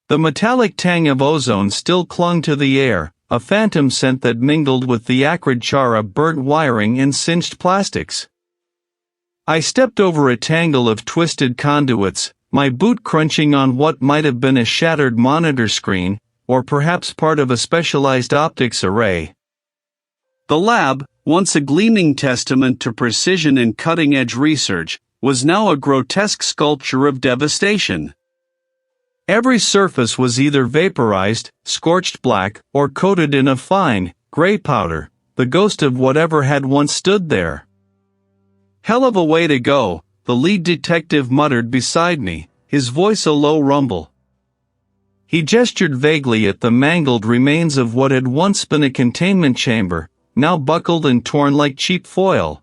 The metallic tang of ozone still clung to the air, a phantom scent that mingled with the acrid char of burnt wiring and singed plastics. I stepped over a tangle of twisted conduits, my boot crunching on what might have been a shattered monitor screen, or perhaps part of a specialized optics array. The lab, once a gleaming testament to precision and cutting-edge research, was now a grotesque sculpture of devastation. Every surface was either vaporized, scorched black, or coated in a fine, gray powder, the ghost of whatever had once stood there. "Hell of a way to go," the lead detective muttered beside me, his voice a low rumble. He gestured vaguely at the mangled remains of what had once been a containment chamber, now buckled and torn like cheap foil.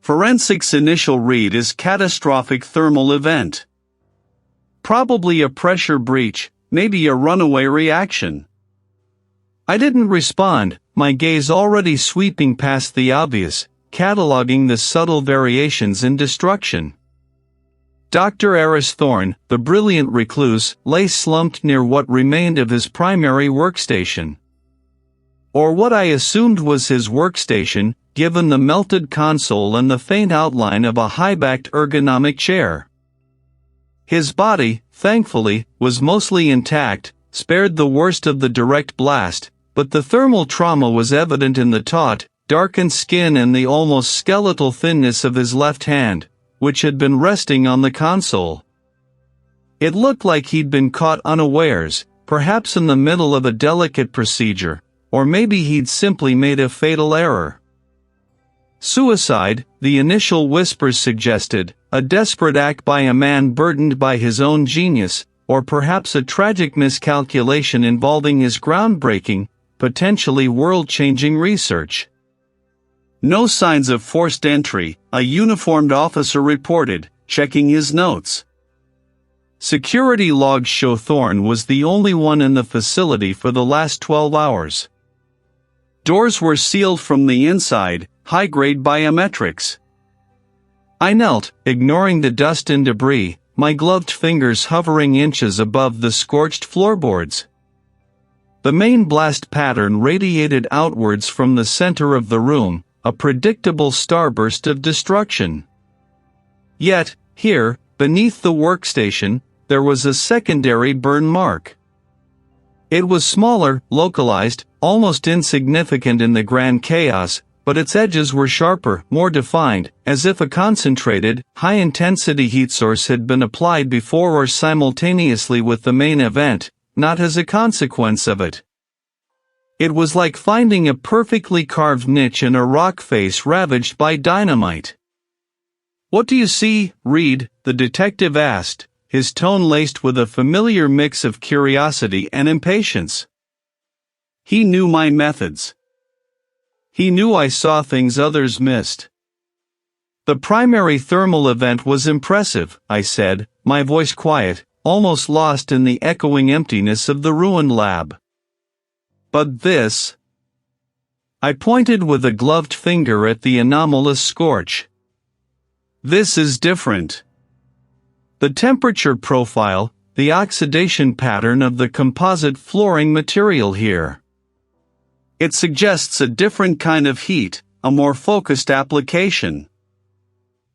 "Forensics initial read is catastrophic thermal event. Probably a pressure breach, maybe a runaway reaction." I didn't respond, my gaze already sweeping past the obvious, cataloging the subtle variations in destruction. Dr. Aris Thorne, the brilliant recluse, lay slumped near what remained of his primary workstation. Or what I assumed was his workstation, given the melted console and the faint outline of a high-backed ergonomic chair. His body, thankfully, was mostly intact, spared the worst of the direct blast, but the thermal trauma was evident in the taut, darkened skin and the almost skeletal thinness of his left hand, which had been resting on the console. It looked like he'd been caught unawares, perhaps in the middle of a delicate procedure, or maybe he'd simply made a fatal error. Suicide, the initial whispers suggested, a desperate act by a man burdened by his own genius, or perhaps a tragic miscalculation involving his groundbreaking, potentially world-changing research. "No signs of forced entry," a uniformed officer reported, checking his notes. Security logs show Thorne was the only one in the facility for the last 12 hours. Doors were sealed from the inside, high-grade biometrics. I knelt, ignoring the dust and debris, my gloved fingers hovering inches above the scorched floorboards. The main blast pattern radiated outwards from the center of the room, a predictable starburst of destruction. Yet, here, beneath the workstation, there was a secondary burn mark. It was smaller, localized, almost insignificant in the grand chaos, but its edges were sharper, more defined, as if a concentrated, high-intensity heat source had been applied before or simultaneously with the main event, not as a consequence of it. It was like finding a perfectly carved niche in a rock face ravaged by dynamite. "What do you see, Reid?" the detective asked, his tone laced with a familiar mix of curiosity and impatience. He knew my methods. He knew I saw things others missed. "The primary thermal event was impressive," I said, my voice quiet, almost lost in the echoing emptiness of the ruined lab. "But this..." I pointed with a gloved finger at the anomalous scorch. "This is different. The temperature profile, the oxidation pattern of the composite flooring material here. It suggests a different kind of heat, a more focused application.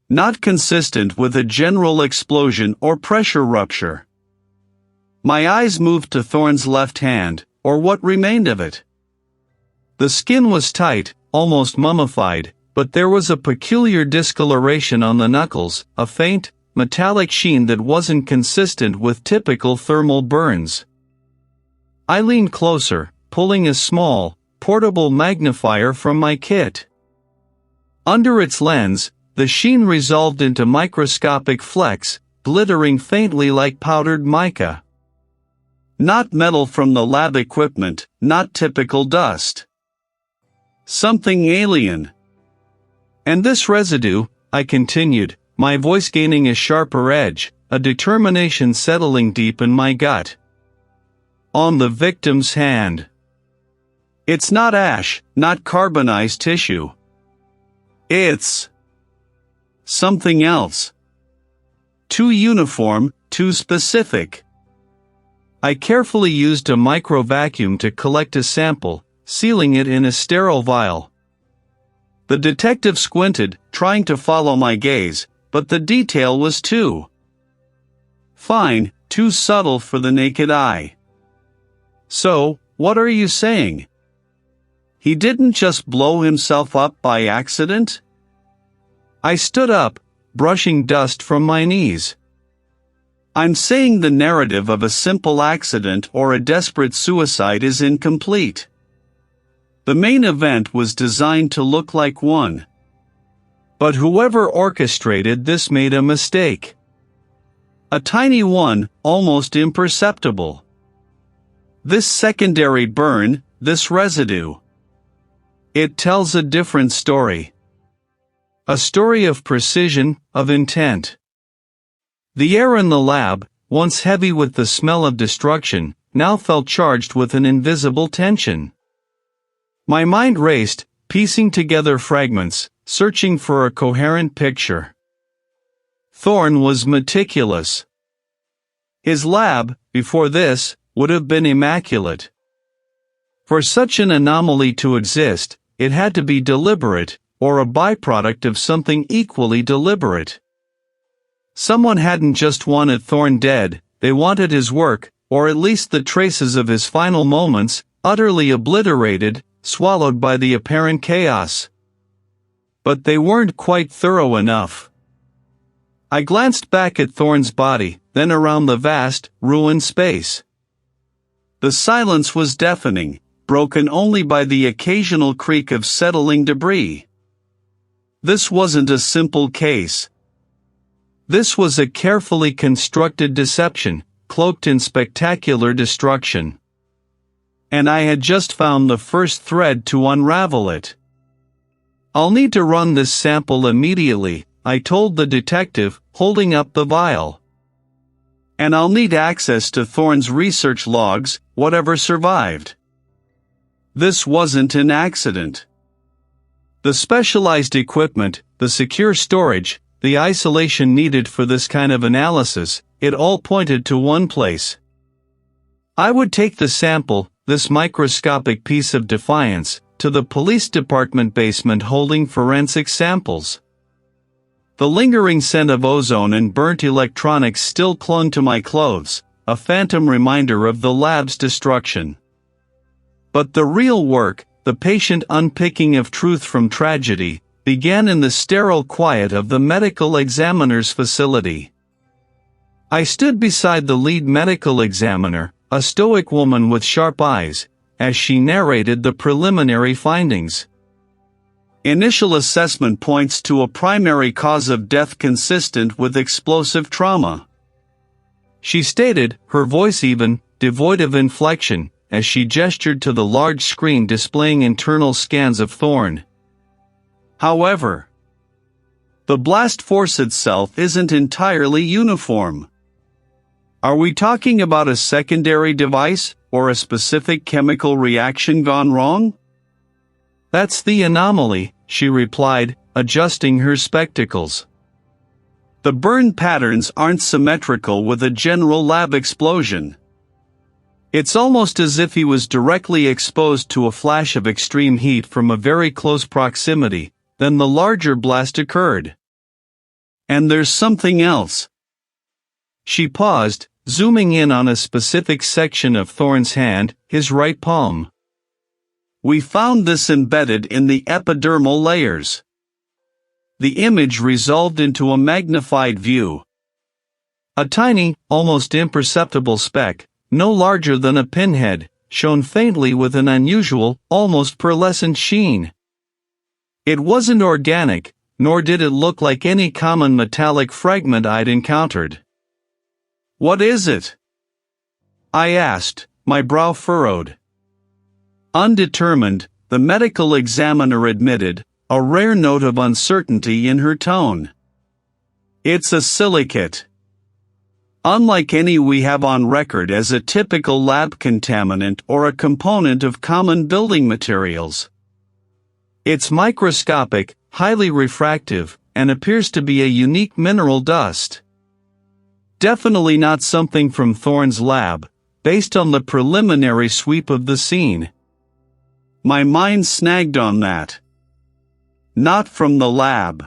Not consistent with a general explosion or pressure rupture." My eyes moved to Thorne's left hand, or what remained of it. The skin was tight, almost mummified, but there was a peculiar discoloration on the knuckles, a faint, metallic sheen that wasn't consistent with typical thermal burns. I leaned closer, pulling a small, portable magnifier from my kit. Under its lens, the sheen resolved into microscopic flecks, glittering faintly like powdered mica. Not metal from the lab equipment, not typical dust. Something alien. "And this residue," I continued, my voice gaining a sharper edge, a determination settling deep in my gut. "On the victim's hand. It's not ash, not carbonized tissue. It's something else. Too uniform, too specific. I carefully used a micro-vacuum to collect a sample, sealing it in a sterile vial. The detective squinted, trying to follow my gaze, but the detail was too fine, too subtle for the naked eye. So, what are you saying? He didn't just blow himself up by accident? I stood up, brushing dust from my knees. I'm saying the narrative of a simple accident or a desperate suicide is incomplete. The main event was designed to look like one. But whoever orchestrated this made a mistake. A tiny one, almost imperceptible. This secondary burn, this residue. It tells a different story. A story of precision, of intent. The air in the lab, once heavy with the smell of destruction, now felt charged with an invisible tension. My mind raced, piecing together fragments, searching for a coherent picture. Thorne was meticulous. His lab, before this, would have been immaculate. For such an anomaly to exist, it had to be deliberate, or a byproduct of something equally deliberate. Someone hadn't just wanted Thorne dead, they wanted his work, or at least the traces of his final moments, utterly obliterated, swallowed by the apparent chaos. But they weren't quite thorough enough. I glanced back at Thorne's body, then around the vast, ruined space. The silence was deafening, broken only by the occasional creak of settling debris. This wasn't a simple case. This was a carefully constructed deception, cloaked in spectacular destruction. And I had just found the first thread to unravel it. I'll need to run this sample immediately, I told the detective, holding up the vial. And I'll need access to Thorne's research logs, whatever survived. This wasn't an accident. The specialized equipment, the secure storage, the isolation needed for this kind of analysis, it all pointed to one place. I would take the sample, this microscopic piece of defiance, to the police department basement holding forensic samples. The lingering scent of ozone and burnt electronics still clung to my clothes, a phantom reminder of the lab's destruction. But the real work, the patient unpicking of truth from tragedy, began in the sterile quiet of the medical examiner's facility. I stood beside the lead medical examiner, a stoic woman with sharp eyes, as she narrated the preliminary findings. Initial assessment points to a primary cause of death consistent with explosive trauma. She stated, her voice even, devoid of inflection, as she gestured to the large screen displaying internal scans of Thorne. However, the blast force itself isn't entirely uniform. Are we talking about a secondary device, or a specific chemical reaction gone wrong? That's the anomaly, she replied, adjusting her spectacles. The burn patterns aren't symmetrical with a general lab explosion. It's almost as if he was directly exposed to a flash of extreme heat from a very close proximity, then the larger blast occurred. And there's something else. She paused, zooming in on a specific section of Thorne's hand, his right palm. We found this embedded in the epidermal layers. The image resolved into a magnified view. A tiny, almost imperceptible speck, no larger than a pinhead, shone faintly with an unusual, almost pearlescent sheen. It wasn't organic, nor did it look like any common metallic fragment I'd encountered. What is it? I asked, my brow furrowed. Undetermined, the medical examiner admitted, a rare note of uncertainty in her tone. It's a silicate. Unlike any we have on record as a typical lab contaminant or a component of common building materials. It's microscopic, highly refractive, and appears to be a unique mineral dust. Definitely not something from Thorne's lab, based on the preliminary sweep of the scene. My mind snagged on that. Not from the lab.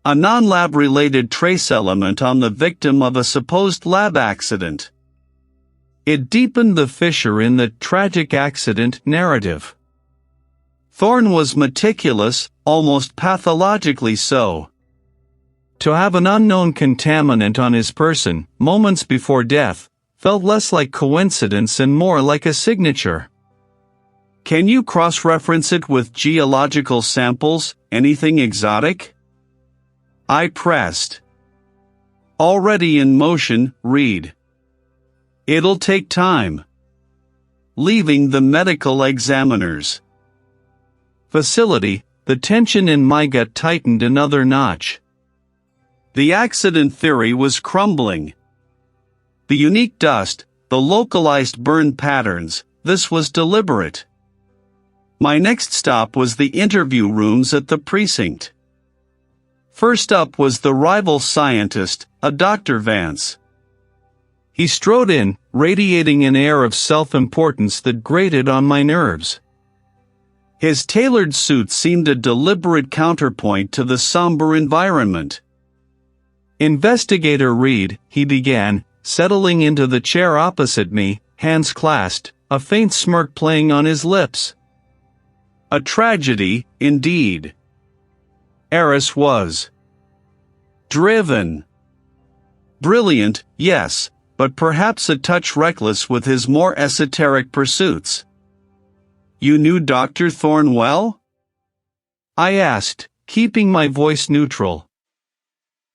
A non-lab related trace element on the victim of a supposed lab accident. It deepened the fissure in the tragic accident narrative. Thorne was meticulous, almost pathologically so. To have an unknown contaminant on his person, moments before death, felt less like coincidence and more like a signature. Can you cross-reference it with geological samples, anything exotic? I pressed. Already in motion, Reid. It'll take time. Leaving the medical examiner's facility, the tension in my gut tightened another notch. The accident theory was crumbling. The unique dust, the localized burn patterns, this was deliberate. My next stop was the interview rooms at the precinct. First up was the rival scientist, a Dr. Vance. He strode in, radiating an air of self-importance that grated on my nerves. His tailored suit seemed a deliberate counterpoint to the somber environment. Investigator Reid, he began, settling into the chair opposite me, hands clasped, a faint smirk playing on his lips. A tragedy, indeed. Aris was driven. Brilliant, yes, but perhaps a touch reckless with his more esoteric pursuits. You knew Dr. Thorne well? I asked, keeping my voice neutral.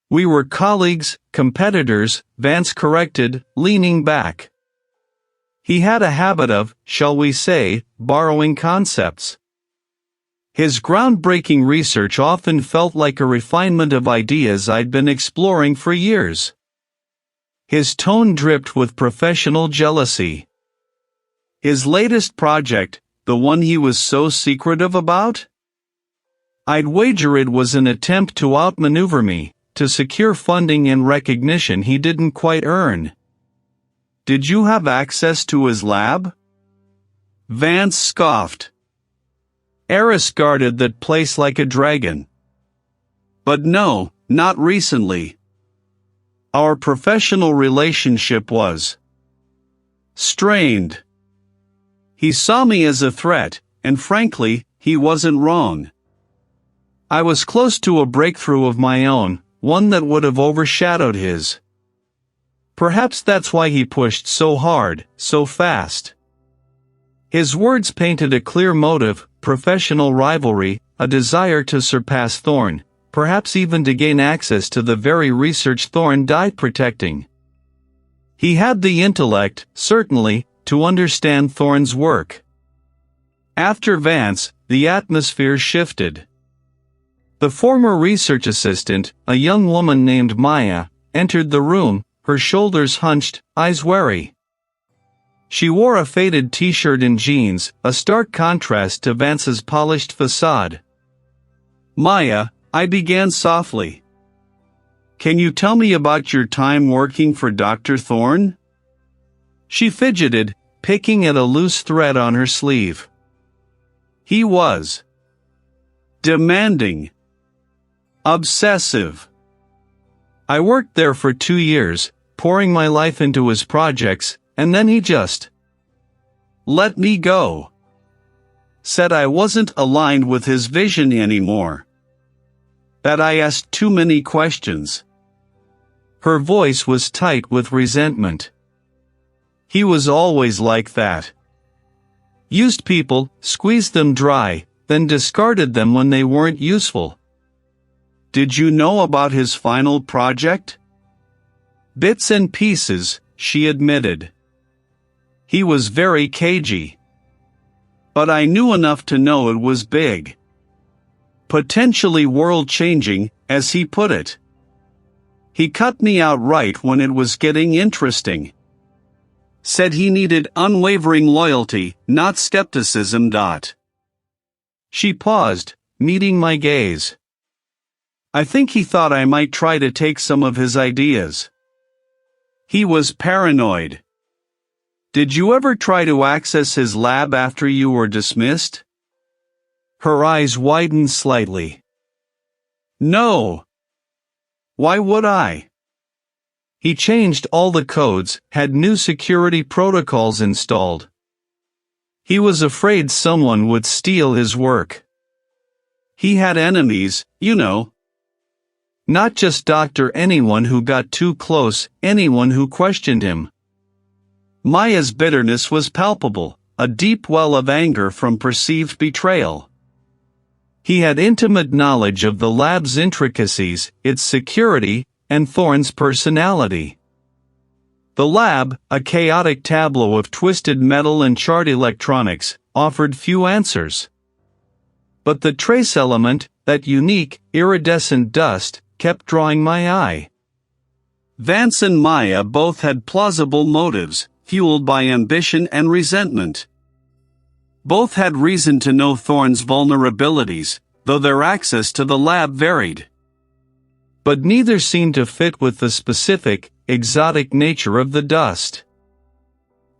We were colleagues, competitors, Vance corrected, leaning back. He had a habit of, shall we say, borrowing concepts. His groundbreaking research often felt like a refinement of ideas I'd been exploring for years. His tone dripped with professional jealousy. His latest project, the one he was so secretive about? I'd wager it was an attempt to outmaneuver me, to secure funding and recognition he didn't quite earn. Did you have access to his lab? Vance scoffed. Aris guarded that place like a dragon. But no, not recently. Our professional relationship was strained. He saw me as a threat, and frankly, he wasn't wrong. I was close to a breakthrough of my own, one that would have overshadowed his. Perhaps that's why he pushed so hard, so fast. His words painted a clear motive, professional rivalry, a desire to surpass Thorne, perhaps even to gain access to the very research Thorne died protecting. He had the intellect, certainly, to understand Thorne's work. After Vance, the atmosphere shifted. The former research assistant, a young woman named Maya, entered the room, her shoulders hunched, eyes wary. She wore a faded t-shirt and jeans, a stark contrast to Vance's polished facade. Maya, I began softly. Can you tell me about your time working for Dr. Thorne? She fidgeted, picking at a loose thread on her sleeve. He was demanding. Obsessive. I worked there for 2 years, pouring my life into his projects, and then he just let me go. Said I wasn't aligned with his vision anymore. That I asked too many questions. Her voice was tight with resentment. He was always like that. Used people, squeezed them dry, then discarded them when they weren't useful. Did you know about his final project? Bits and pieces, she admitted. He was very cagey. But I knew enough to know it was big. Potentially world-changing, as he put it. He cut me out right when it was getting interesting. Said he needed unwavering loyalty, not skepticism. She paused, meeting my gaze. I think he thought I might try to take some of his ideas. He was paranoid. Did you ever try to access his lab after you were dismissed? Her eyes widened slightly. No. Why would I? He changed all the codes, had new security protocols installed. He was afraid someone would steal his work. He had enemies, you know. Not just anyone who got too close, anyone who questioned him. Maya's bitterness was palpable, a deep well of anger from perceived betrayal. He had intimate knowledge of the lab's intricacies, its security, and Thorne's personality. The lab, a chaotic tableau of twisted metal and charred electronics, offered few answers. But the trace element, that unique, iridescent dust, kept drawing my eye. Vance and Maya both had plausible motives, fueled by ambition and resentment. Both had reason to know Thorne's vulnerabilities, though their access to the lab varied. But neither seemed to fit with the specific, exotic nature of the dust.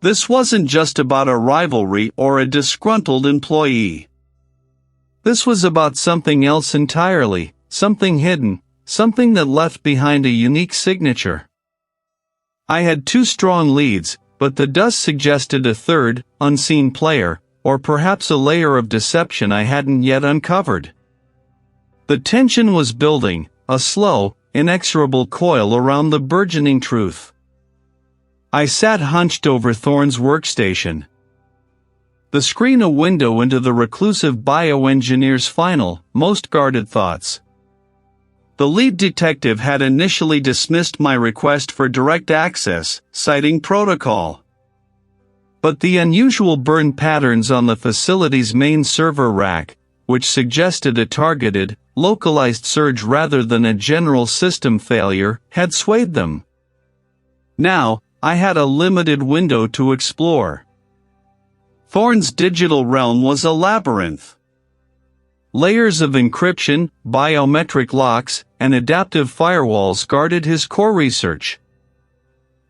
This wasn't just about a rivalry or a disgruntled employee. This was about something else entirely, something hidden, something that left behind a unique signature. I had two strong leads, but the dust suggested a third, unseen player, or perhaps a layer of deception I hadn't yet uncovered. The tension was building, a slow, inexorable coil around the burgeoning truth. I sat hunched over Thorne's workstation. The screen a window into the reclusive bioengineer's final, most guarded thoughts. The lead detective had initially dismissed my request for direct access, citing protocol. But the unusual burn patterns on the facility's main server rack, which suggested a targeted, localized surge rather than a general system failure, had swayed them. Now, I had a limited window to explore. Thorne's digital realm was a labyrinth. Layers of encryption, biometric locks, and adaptive firewalls guarded his core research.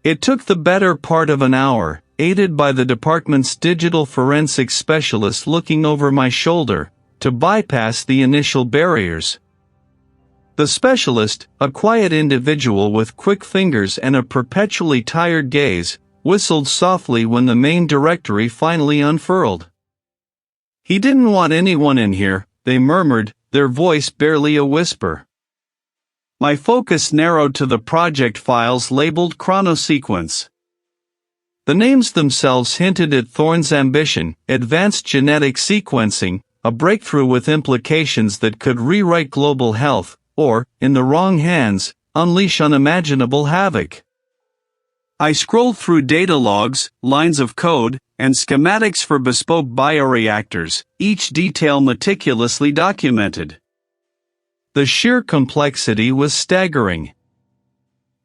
It took the better part of an hour, aided by the department's digital forensics specialist looking over my shoulder, to bypass the initial barriers. The specialist, a quiet individual with quick fingers and a perpetually tired gaze, whistled softly when the main directory finally unfurled. He didn't want anyone in here, they murmured, their voice barely a whisper. My focus narrowed to the project files labeled chronosequence. The names themselves hinted at Thorne's ambition, advanced genetic sequencing, a breakthrough with implications that could rewrite global health, or, in the wrong hands, unleash unimaginable havoc. I scrolled through data logs, lines of code, and schematics for bespoke bioreactors, each detail meticulously documented. The sheer complexity was staggering.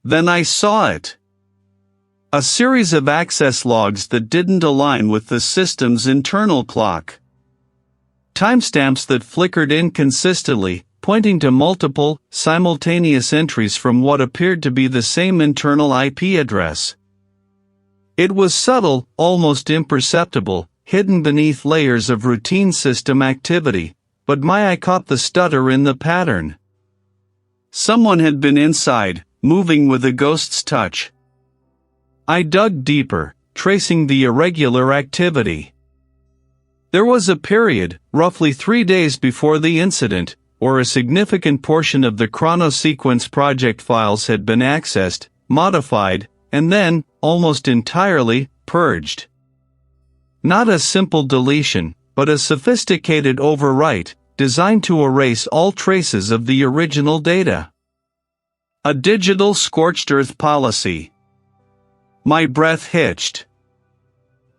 Then I saw it. A series of access logs that didn't align with the system's internal clock. Timestamps that flickered inconsistently, pointing to multiple, simultaneous entries from what appeared to be the same internal IP address. It was subtle, almost imperceptible, hidden beneath layers of routine system activity, but my eye caught the stutter in the pattern. Someone had been inside, moving with a ghost's touch. I dug deeper, tracing the irregular activity. There was a period, roughly 3 days before the incident, where a significant portion of the chronosequence project files had been accessed, modified, and then, almost entirely, purged. Not a simple deletion, but a sophisticated overwrite, designed to erase all traces of the original data. A digital scorched earth policy. My breath hitched.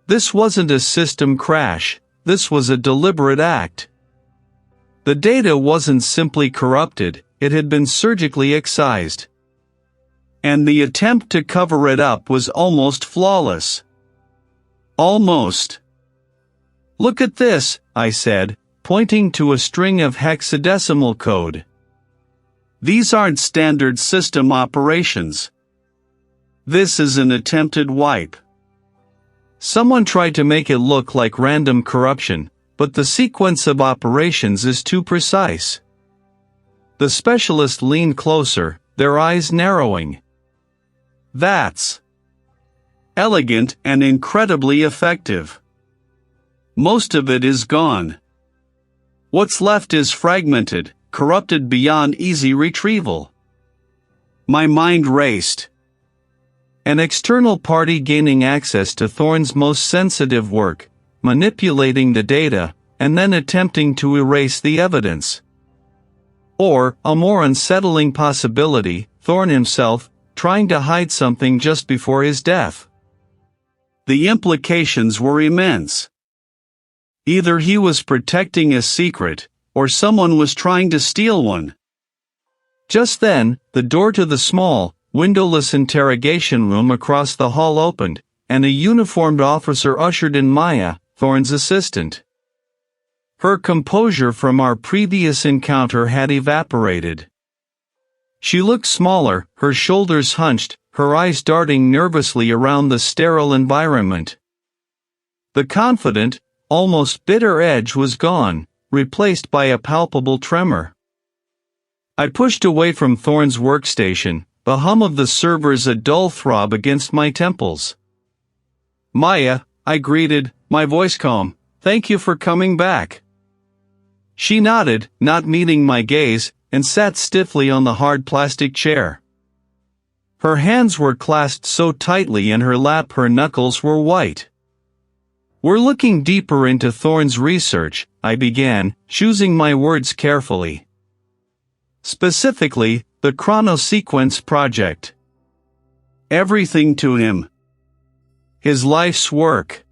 This wasn't a system crash, this was a deliberate act. The data wasn't simply corrupted, it had been surgically excised. And the attempt to cover it up was almost flawless. Almost. Look at this, I said, pointing to a string of hexadecimal code. These aren't standard system operations. This is an attempted wipe. Someone tried to make it look like random corruption, but the sequence of operations is too precise. The specialist leaned closer, their eyes narrowing. That's elegant and incredibly effective. Most of it is gone. What's left is fragmented, corrupted beyond easy retrieval. My mind raced. An external party gaining access to Thorne's most sensitive work, manipulating the data, and then attempting to erase the evidence. Or, a more unsettling possibility, Thorne himself, trying to hide something just before his death. The implications were immense. Either he was protecting a secret, or someone was trying to steal one. Just then, the door to the small, windowless interrogation room across the hall opened, and a uniformed officer ushered in Maya, Thorne's assistant. Her composure from our previous encounter had evaporated. She looked smaller, her shoulders hunched, her eyes darting nervously around the sterile environment. The confident, almost bitter edge was gone, replaced by a palpable tremor. I pushed away from Thorne's workstation, the hum of the servers a dull throb against my temples. Maya, I greeted, my voice calm, thank you for coming back. She nodded, not meeting my gaze, and sat stiffly on the hard plastic chair. Her hands were clasped so tightly in her lap her knuckles were white. We're looking deeper into Thorne's research, I began, choosing my words carefully. Specifically, the chronosequence project. Everything to him. His life's work.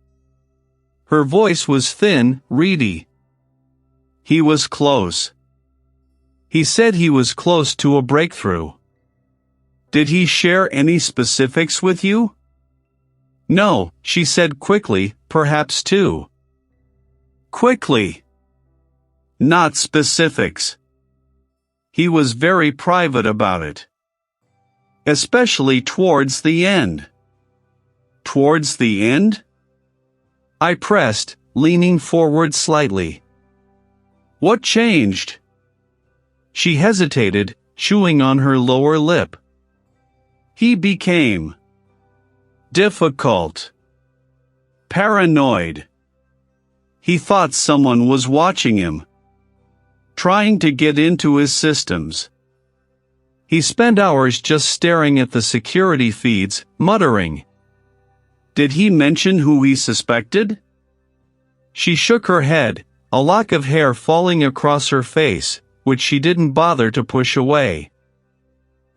Her voice was thin, reedy. He was close. He said he was close to a breakthrough. Did he share any specifics with you? No, she said quickly, perhaps two. Quickly. Not specifics. He was very private about it. Especially towards the end. Towards the end? I pressed, leaning forward slightly. What changed? She hesitated, chewing on her lower lip. He became difficult. Paranoid. He thought someone was watching him. Trying to get into his systems. He spent hours just staring at the security feeds, muttering. Did he mention who he suspected? She shook her head, a lock of hair falling across her face, which she didn't bother to push away.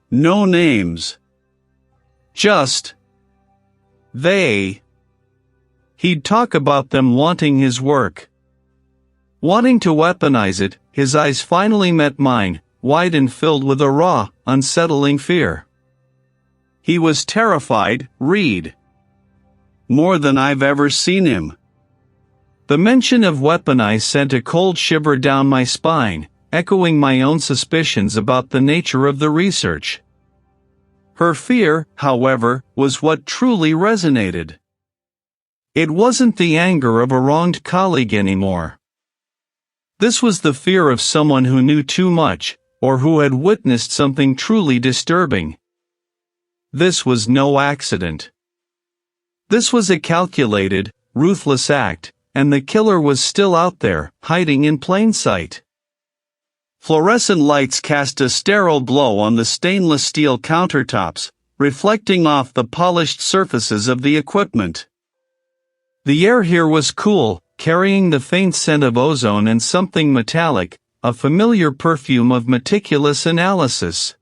No names. Just. They. He'd talk about them wanting his work. Wanting to weaponize it, his eyes finally met mine, wide and filled with a raw, unsettling fear. He was terrified, Reid. More than I've ever seen him. The mention of weaponize sent a cold shiver down my spine, echoing my own suspicions about the nature of the research. Her fear, however, was what truly resonated. It wasn't the anger of a wronged colleague anymore. This was the fear of someone who knew too much, or who had witnessed something truly disturbing. This was no accident. This was a calculated, ruthless act, and the killer was still out there, hiding in plain sight. Fluorescent lights cast a sterile glow on the stainless steel countertops, reflecting off the polished surfaces of the equipment. The air here was cool, carrying the faint scent of ozone and something metallic, a familiar perfume of meticulous analysis.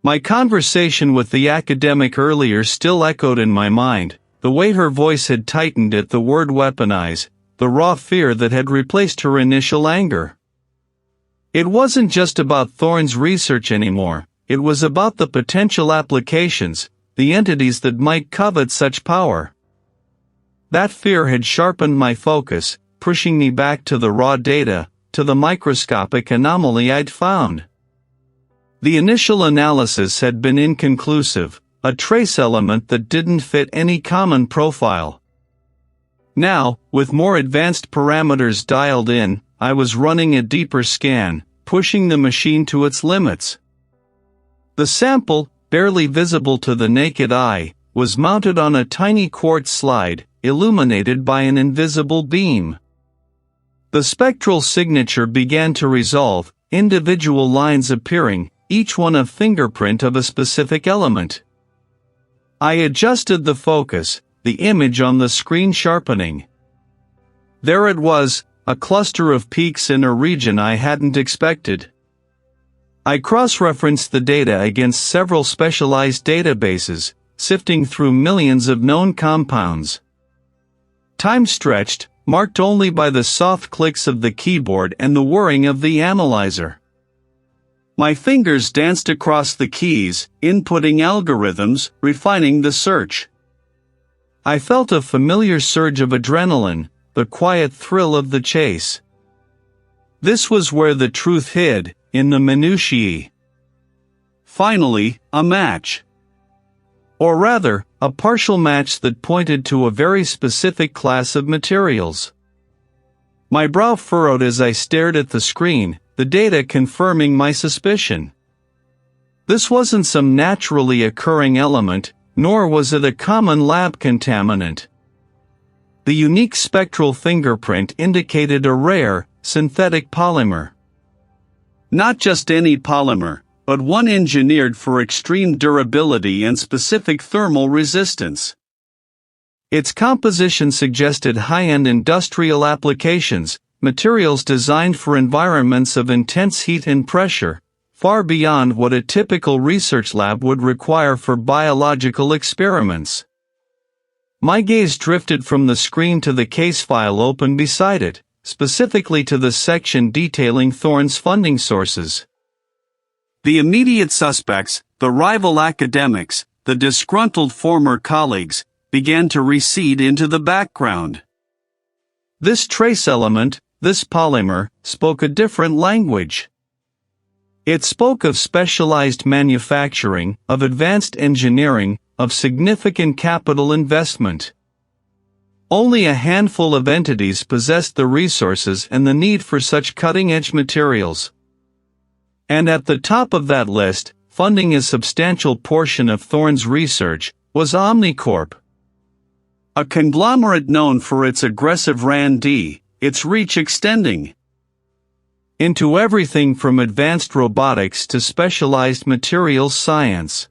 My conversation with the academic earlier still echoed in my mind, the way her voice had tightened at the word weaponize, the raw fear that had replaced her initial anger. It wasn't just about Thorne's research anymore, it was about the potential applications, the entities that might covet such power. That fear had sharpened my focus, pushing me back to the raw data, to the microscopic anomaly I'd found. The initial analysis had been inconclusive, a trace element that didn't fit any common profile, Now, with more advanced parameters dialed in, I was running a deeper scan, pushing the machine to its limits. The sample, barely visible to the naked eye, was mounted on a tiny quartz slide, illuminated by an invisible beam. The spectral signature began to resolve, individual lines appearing, each one a fingerprint of a specific element. I adjusted the focus, the image on the screen sharpening. There it was, a cluster of peaks in a region I hadn't expected. I cross-referenced the data against several specialized databases, sifting through millions of known compounds. Time stretched, marked only by the soft clicks of the keyboard and the whirring of the analyzer. My fingers danced across the keys, inputting algorithms, refining the search. I felt a familiar surge of adrenaline, the quiet thrill of the chase. This was where the truth hid, in the minutiae. Finally, a match. Or rather, a partial match that pointed to a very specific class of materials. My brow furrowed as I stared at the screen, the data confirming my suspicion. This wasn't some naturally occurring element, nor was it a common lab contaminant. The unique spectral fingerprint indicated a rare, synthetic polymer. Not just any polymer, but one engineered for extreme durability and specific thermal resistance. Its composition suggested high-end industrial applications, materials designed for environments of intense heat and pressure, far beyond what a typical research lab would require for biological experiments. My gaze drifted from the screen to the case file open beside it, specifically to the section detailing Thorne's funding sources. The immediate suspects, the rival academics, the disgruntled former colleagues, began to recede into the background. This trace element, this polymer, spoke a different language. It spoke of specialized manufacturing, of advanced engineering, of significant capital investment. Only a handful of entities possessed the resources and the need for such cutting-edge materials. And at the top of that list, funding a substantial portion of Thorne's research, was Omnicorp. A conglomerate known for its aggressive R&D, its reach extending into everything from advanced robotics to specialized materials science.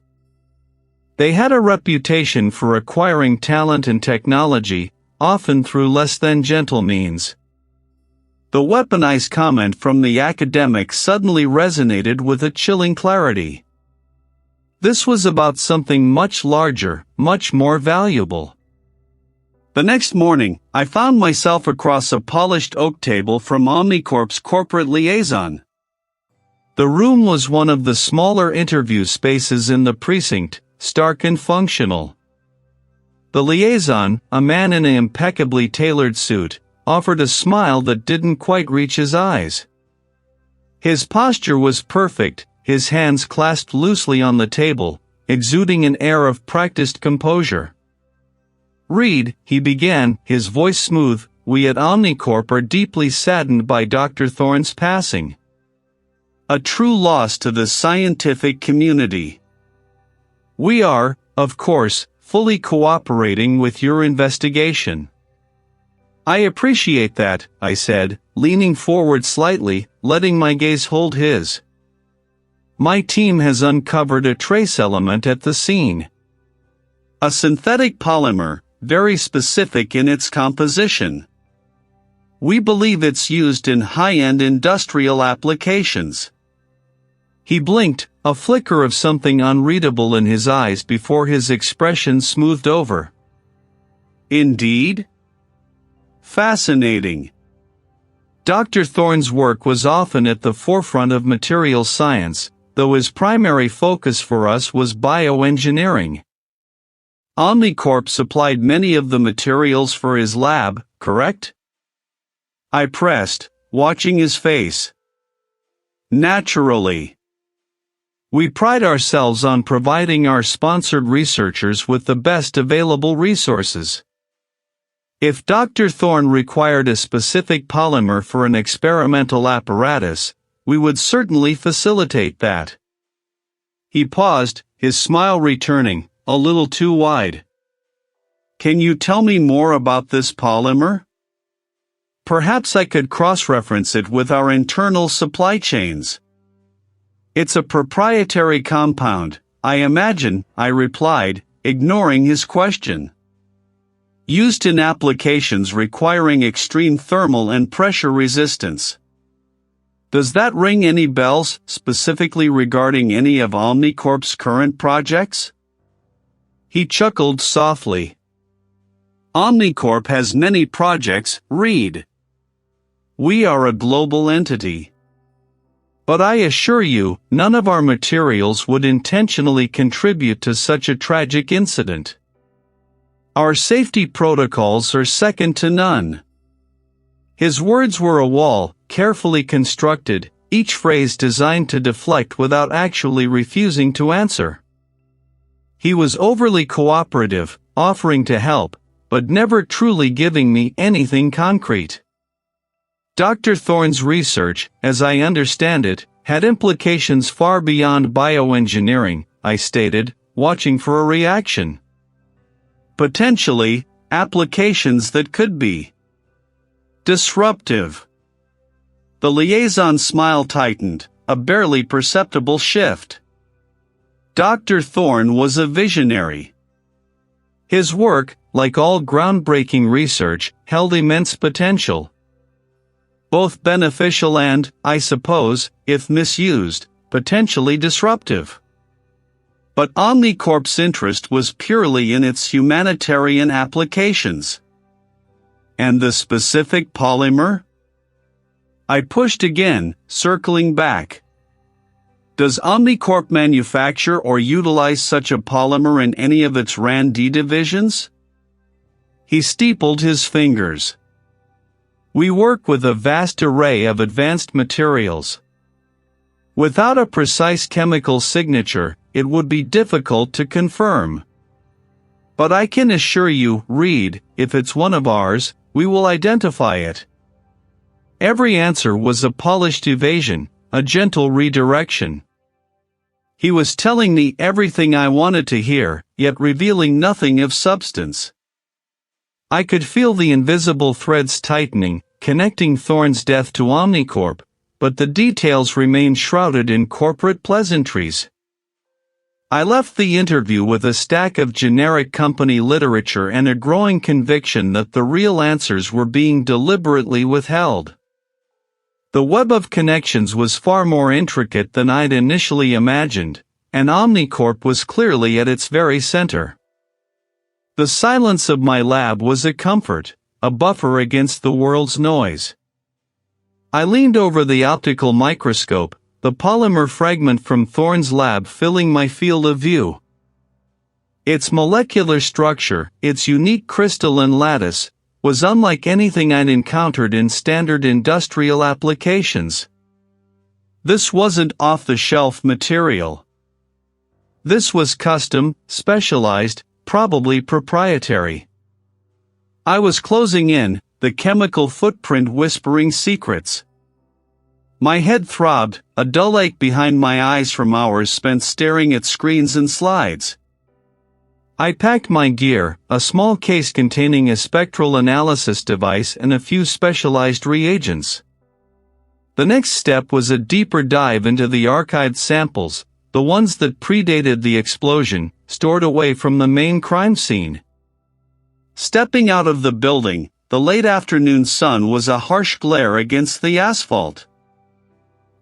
They had a reputation for acquiring talent and technology, often through less than gentle means. The weaponized comment from the academic suddenly resonated with a chilling clarity. This was about something much larger, much more valuable. The next morning, I found myself across a polished oak table from Omnicorp's corporate liaison. The room was one of the smaller interview spaces in the precinct, stark and functional. The liaison, a man in an impeccably tailored suit, offered a smile that didn't quite reach his eyes. His posture was perfect, his hands clasped loosely on the table, exuding an air of practiced composure. "Reid," he began, his voice smooth, "we at Omnicorp are deeply saddened by Dr. Thorne's passing. A true loss to the scientific community. We are, of course, fully cooperating with your investigation." "I appreciate that," I said, leaning forward slightly, letting my gaze hold his. "My team has uncovered a trace element at the scene. A synthetic polymer, very specific in its composition. We believe it's used in high-end industrial applications." He blinked, a flicker of something unreadable in his eyes before his expression smoothed over. "Indeed? Fascinating." Dr. Thorne's work was often at the forefront of materials science, though his primary focus for us was bioengineering. Omnicorp supplied many of the materials for his lab, correct? I pressed, watching his face. "Naturally. We pride ourselves on providing our sponsored researchers with the best available resources." If Dr. Thorne required a specific polymer for an experimental apparatus, we would certainly facilitate that. He paused, his smile returning, a little too wide. Can you tell me more about this polymer? Perhaps I could cross-reference it with our internal supply chains. It's a proprietary compound, I imagine, I replied, ignoring his question. Used in applications requiring extreme thermal and pressure resistance. Does that ring any bells, specifically regarding any of Omnicorp's current projects? He chuckled softly. Omnicorp has many projects, Reid. We are a global entity. But I assure you, none of our materials would intentionally contribute to such a tragic incident. Our safety protocols are second to none. His words were a wall, carefully constructed, each phrase designed to deflect without actually refusing to answer. He was overly cooperative, offering to help, but never truly giving me anything concrete. Dr. Thorne's research, as I understand it, had implications far beyond bioengineering, I stated, watching for a reaction. Potentially, applications that could be disruptive. The liaison's smile tightened, a barely perceptible shift. Dr. Thorne was a visionary. His work, like all groundbreaking research, held immense potential. Both beneficial and, I suppose, if misused, potentially disruptive. But Omnicorp's interest was purely in its humanitarian applications. And the specific polymer? I pushed again, circling back. Does Omnicorp manufacture or utilize such a polymer in any of its R&D divisions? He steepled his fingers. We work with a vast array of advanced materials. Without a precise chemical signature, it would be difficult to confirm. But I can assure you, Reid, if it's one of ours, we will identify it. Every answer was a polished evasion, a gentle redirection. He was telling me everything I wanted to hear, yet revealing nothing of substance. I could feel the invisible threads tightening, connecting Thorne's death to Omnicorp, but the details remained shrouded in corporate pleasantries. I left the interview with a stack of generic company literature and a growing conviction that the real answers were being deliberately withheld. The web of connections was far more intricate than I'd initially imagined, and Omnicorp was clearly at its very center. The silence of my lab was a comfort, a buffer against the world's noise. I leaned over the optical microscope, the polymer fragment from Thorne's lab filling my field of view. Its molecular structure, its unique crystalline lattice, was unlike anything I'd encountered in standard industrial applications. This wasn't off-the-shelf material. This was custom, specialized, probably proprietary. I was closing in, the chemical footprint whispering secrets. My head throbbed, a dull ache behind my eyes from hours spent staring at screens and slides. I packed my gear, a small case containing a spectral analysis device and a few specialized reagents. The next step was a deeper dive into the archived samples, the ones that predated the explosion, stored away from the main crime scene. Stepping out of the building, the late afternoon sun was a harsh glare against the asphalt.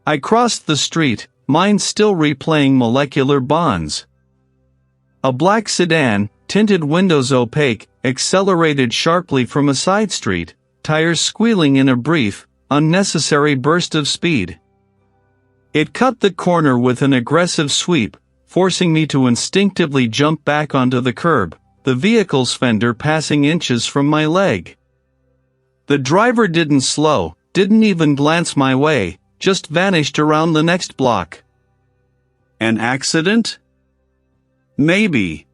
I crossed the street, mind still replaying molecular bonds. A black sedan, tinted windows opaque, accelerated sharply from a side street, tires squealing in a brief, unnecessary burst of speed. It cut the corner with an aggressive sweep, forcing me to instinctively jump back onto the curb, the vehicle's fender passing inches from my leg. The driver didn't slow, didn't even glance my way, just vanished around the next block. An accident? Maybe.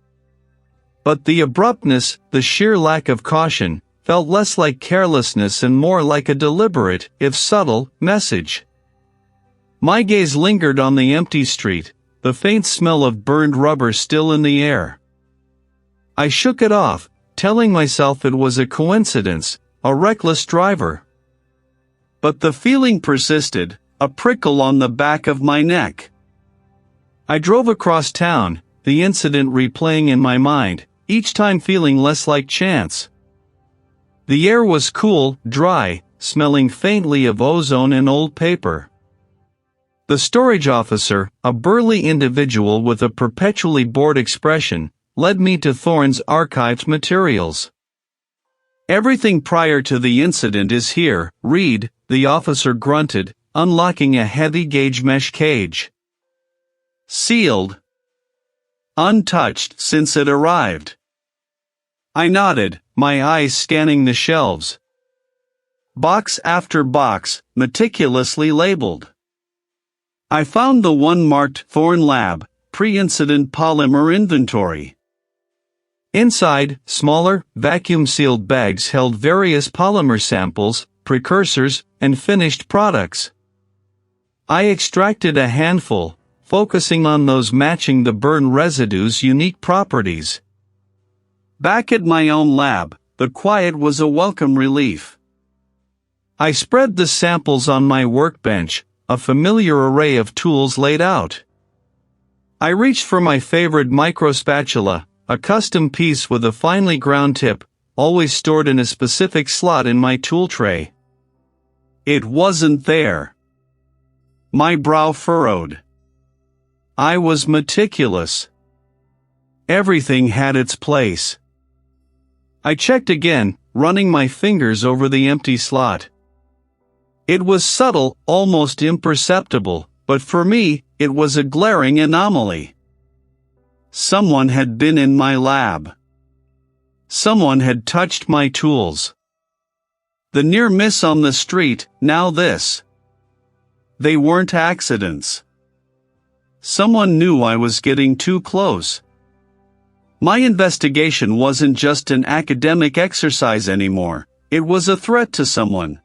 But the abruptness, the sheer lack of caution, felt less like carelessness and more like a deliberate, if subtle, message. My gaze lingered on the empty street, the faint smell of burned rubber still in the air. I shook it off, telling myself it was a coincidence, a reckless driver. But the feeling persisted, a prickle on the back of my neck. I drove across town, the incident replaying in my mind, each time feeling less like chance. The air was cool, dry, smelling faintly of ozone and old paper. The storage officer, a burly individual with a perpetually bored expression, led me to Thorne's archived materials. "Everything prior to the incident is here, Reid," the officer grunted, unlocking a heavy gauge mesh cage. "Sealed. Untouched since it arrived." I nodded, my eyes scanning the shelves. Box after box, meticulously labeled. I found the one marked Thorne Lab, pre-incident polymer inventory. Inside, smaller, vacuum-sealed bags held various polymer samples, precursors, and finished products. I extracted a handful, focusing on those matching the burn residue's unique properties. Back at my own lab, the quiet was a welcome relief. I spread the samples on my workbench, a familiar array of tools laid out. I reached for my favorite microspatula, a custom piece with a finely ground tip, always stored in a specific slot in my tool tray. It wasn't there. My brow furrowed. I was meticulous. Everything had its place. I checked again, running my fingers over the empty slot. It was subtle, almost imperceptible, but for me, it was a glaring anomaly. Someone had been in my lab. Someone had touched my tools. The near miss on the street, now this. They weren't accidents. Someone knew I was getting too close. My investigation wasn't just an academic exercise anymore, it was a threat to someone.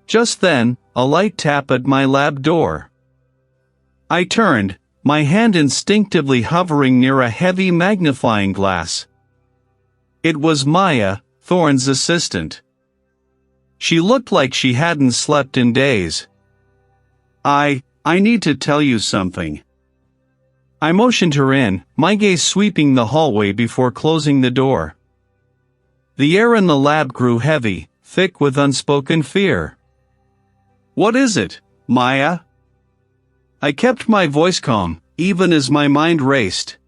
Just then, a light tap at my lab door. I turned, my hand instinctively hovering near a heavy magnifying glass. It was Maya, Thorne's assistant. She looked like she hadn't slept in days. I need to tell you something." I motioned her in, my gaze sweeping the hallway before closing the door. The air in the lab grew heavy, thick with unspoken fear. "What is it, Maya?" I kept my voice calm, even as my mind raced.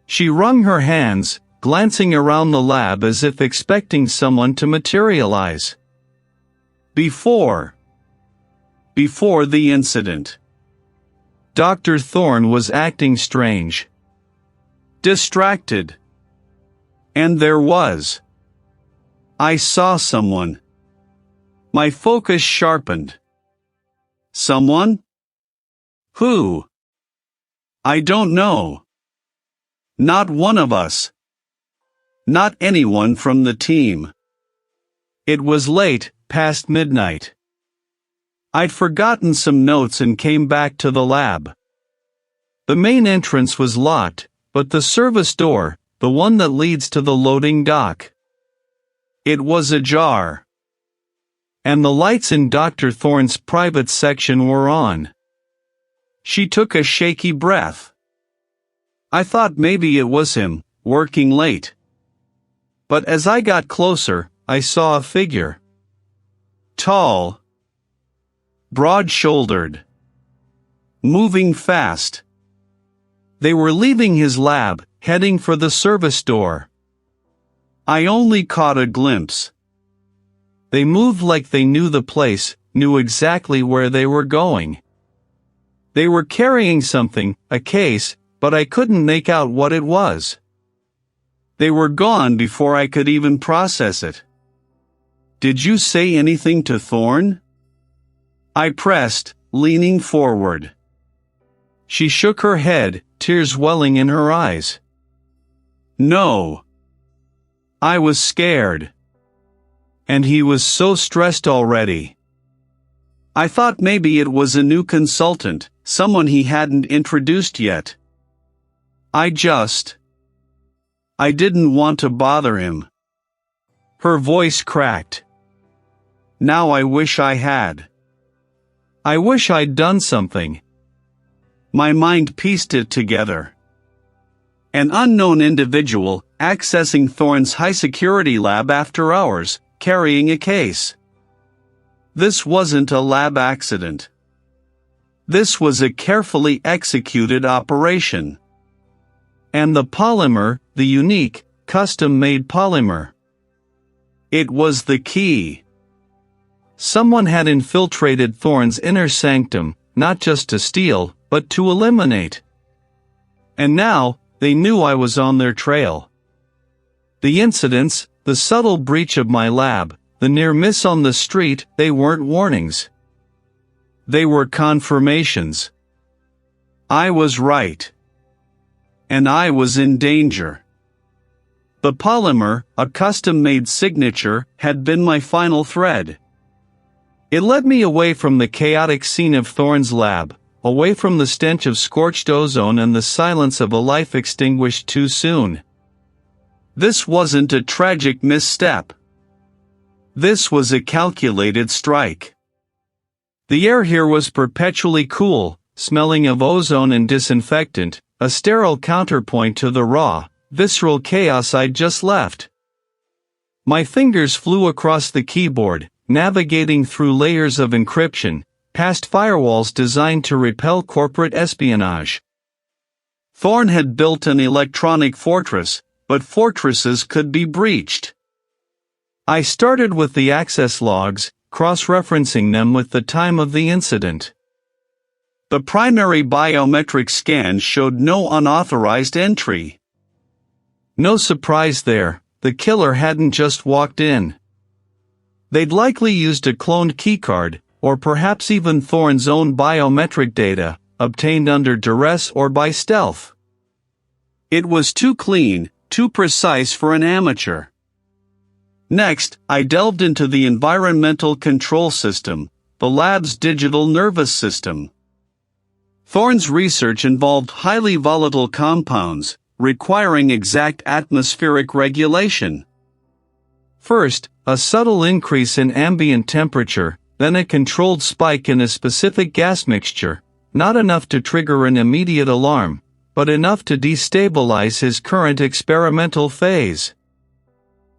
She wrung her hands, glancing around the lab as if expecting someone to materialize. Before the incident, Dr. Thorne was acting strange. Distracted. And there was. I saw someone. My focus sharpened. Someone? Who? I don't know. Not one of us. Not anyone from the team. It was late, past midnight. I'd forgotten some notes and came back to the lab. The main entrance was locked, but the service door, the one that leads to the loading dock, it was ajar. And the lights in Dr. Thorne's private section were on. She took a shaky breath. I thought maybe it was him, working late. But as I got closer, I saw a figure. Tall. Broad-shouldered. Moving fast. They were leaving his lab, heading for the service door. I only caught a glimpse. They moved like they knew the place, knew exactly where they were going. They were carrying something, a case, but I couldn't make out what it was. They were gone before I could even process it. "Did you say anything to Thorne?" I pressed, leaning forward. She shook her head, tears welling in her eyes. "No. I was scared." And he was so stressed already. I thought maybe it was a new consultant, someone he hadn't introduced yet. I didn't want to bother him. Her voice cracked. Now I wish I had. I wish I'd done something. My mind pieced it together. An unknown individual, accessing Thorne's high-security lab after hours, carrying a case. This wasn't a lab accident. This was a carefully executed operation. And the polymer, the unique, custom-made polymer. It was the key. Someone had infiltrated Thorne's inner sanctum, not just to steal, but to eliminate. And now, they knew I was on their trail. The incidents, the subtle breach of my lab, the near miss on the street, they weren't warnings. They were confirmations. I was right. And I was in danger. The polymer, a custom-made signature, had been my final thread. It led me away from the chaotic scene of Thorne's lab, away from the stench of scorched ozone and the silence of a life extinguished too soon. This wasn't a tragic misstep. This was a calculated strike. The air here was perpetually cool, smelling of ozone and disinfectant, a sterile counterpoint to the raw, visceral chaos I'd just left. My fingers flew across the keyboard, navigating through layers of encryption, past firewalls designed to repel corporate espionage. Thorne had built an electronic fortress, but fortresses could be breached. I started with the access logs, cross-referencing them with the time of the incident. The primary biometric scan showed no unauthorized entry. No surprise there, the killer hadn't just walked in. They'd likely used a cloned keycard, or perhaps even Thorne's own biometric data, obtained under duress or by stealth. It was too clean, too precise for an amateur. Next, I delved into the environmental control system, the lab's digital nervous system. Thorne's research involved highly volatile compounds, requiring exact atmospheric regulation. First, a subtle increase in ambient temperature, then a controlled spike in a specific gas mixture, not enough to trigger an immediate alarm, but enough to destabilize his current experimental phase.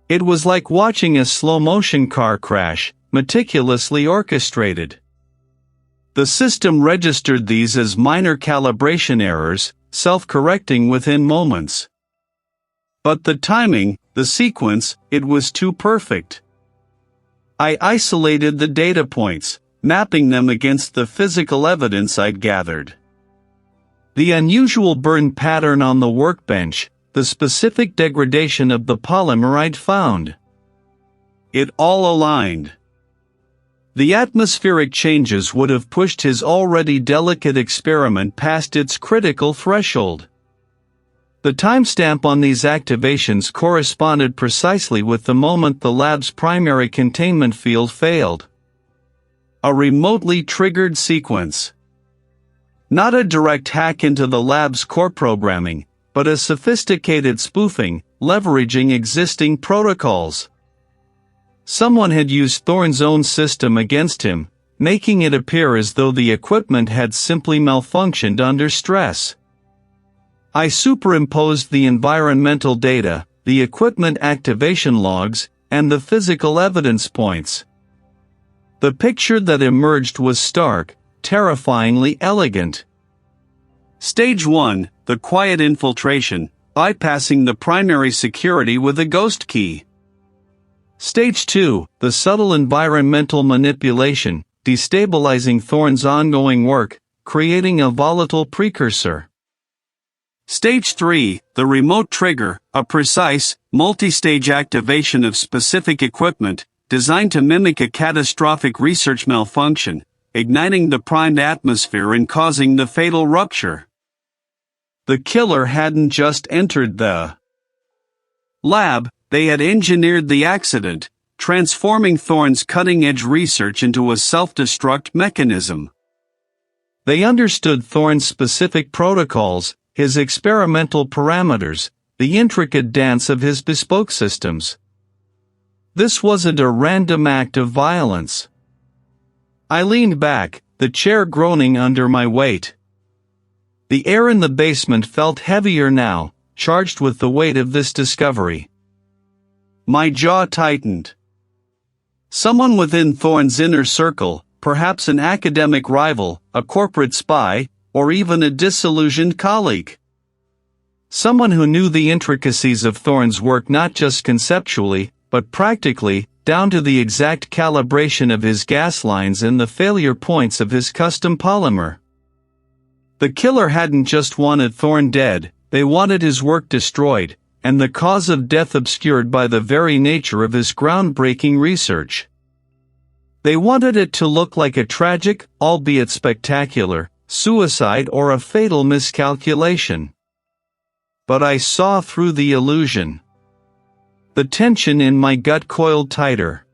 It was like watching a slow-motion car crash, meticulously orchestrated. The system registered these as minor calibration errors, self-correcting within moments. But the timing, the sequence, it was too perfect. I isolated the data points, mapping them against the physical evidence I'd gathered. The unusual burn pattern on the workbench, the specific degradation of the polymer I'd found. It all aligned. The atmospheric changes would have pushed his already delicate experiment past its critical threshold. The timestamp on these activations corresponded precisely with the moment the lab's primary containment field failed. A remotely triggered sequence. Not a direct hack into the lab's core programming, but a sophisticated spoofing, leveraging existing protocols. Someone had used Thorne's own system against him, making it appear as though the equipment had simply malfunctioned under stress. I superimposed the environmental data, the equipment activation logs, and the physical evidence points. The picture that emerged was stark, terrifyingly elegant. Stage 1, the quiet infiltration, bypassing the primary security with a ghost key. Stage 2, the subtle environmental manipulation, destabilizing Thorne's ongoing work, creating a volatile precursor. Stage 3, the remote trigger, a precise, multi-stage activation of specific equipment, designed to mimic a catastrophic research malfunction, igniting the primed atmosphere and causing the fatal rupture. The killer hadn't just entered the lab, they had engineered the accident, transforming Thorne's cutting-edge research into a self-destruct mechanism. They understood Thorne's specific protocols, his experimental parameters, the intricate dance of his bespoke systems. This wasn't a random act of violence. I leaned back, the chair groaning under my weight. The air in the basement felt heavier now, charged with the weight of this discovery. My jaw tightened. Someone within Thorne's inner circle, perhaps an academic rival, a corporate spy, or even a disillusioned colleague. Someone who knew the intricacies of Thorne's work not just conceptually, but practically, down to the exact calibration of his gas lines and the failure points of his custom polymer. The killer hadn't just wanted Thorne dead, they wanted his work destroyed, and the cause of death obscured by the very nature of his groundbreaking research. They wanted it to look like a tragic, albeit spectacular, suicide or a fatal miscalculation. But I saw through the illusion. The tension in my gut coiled tighter.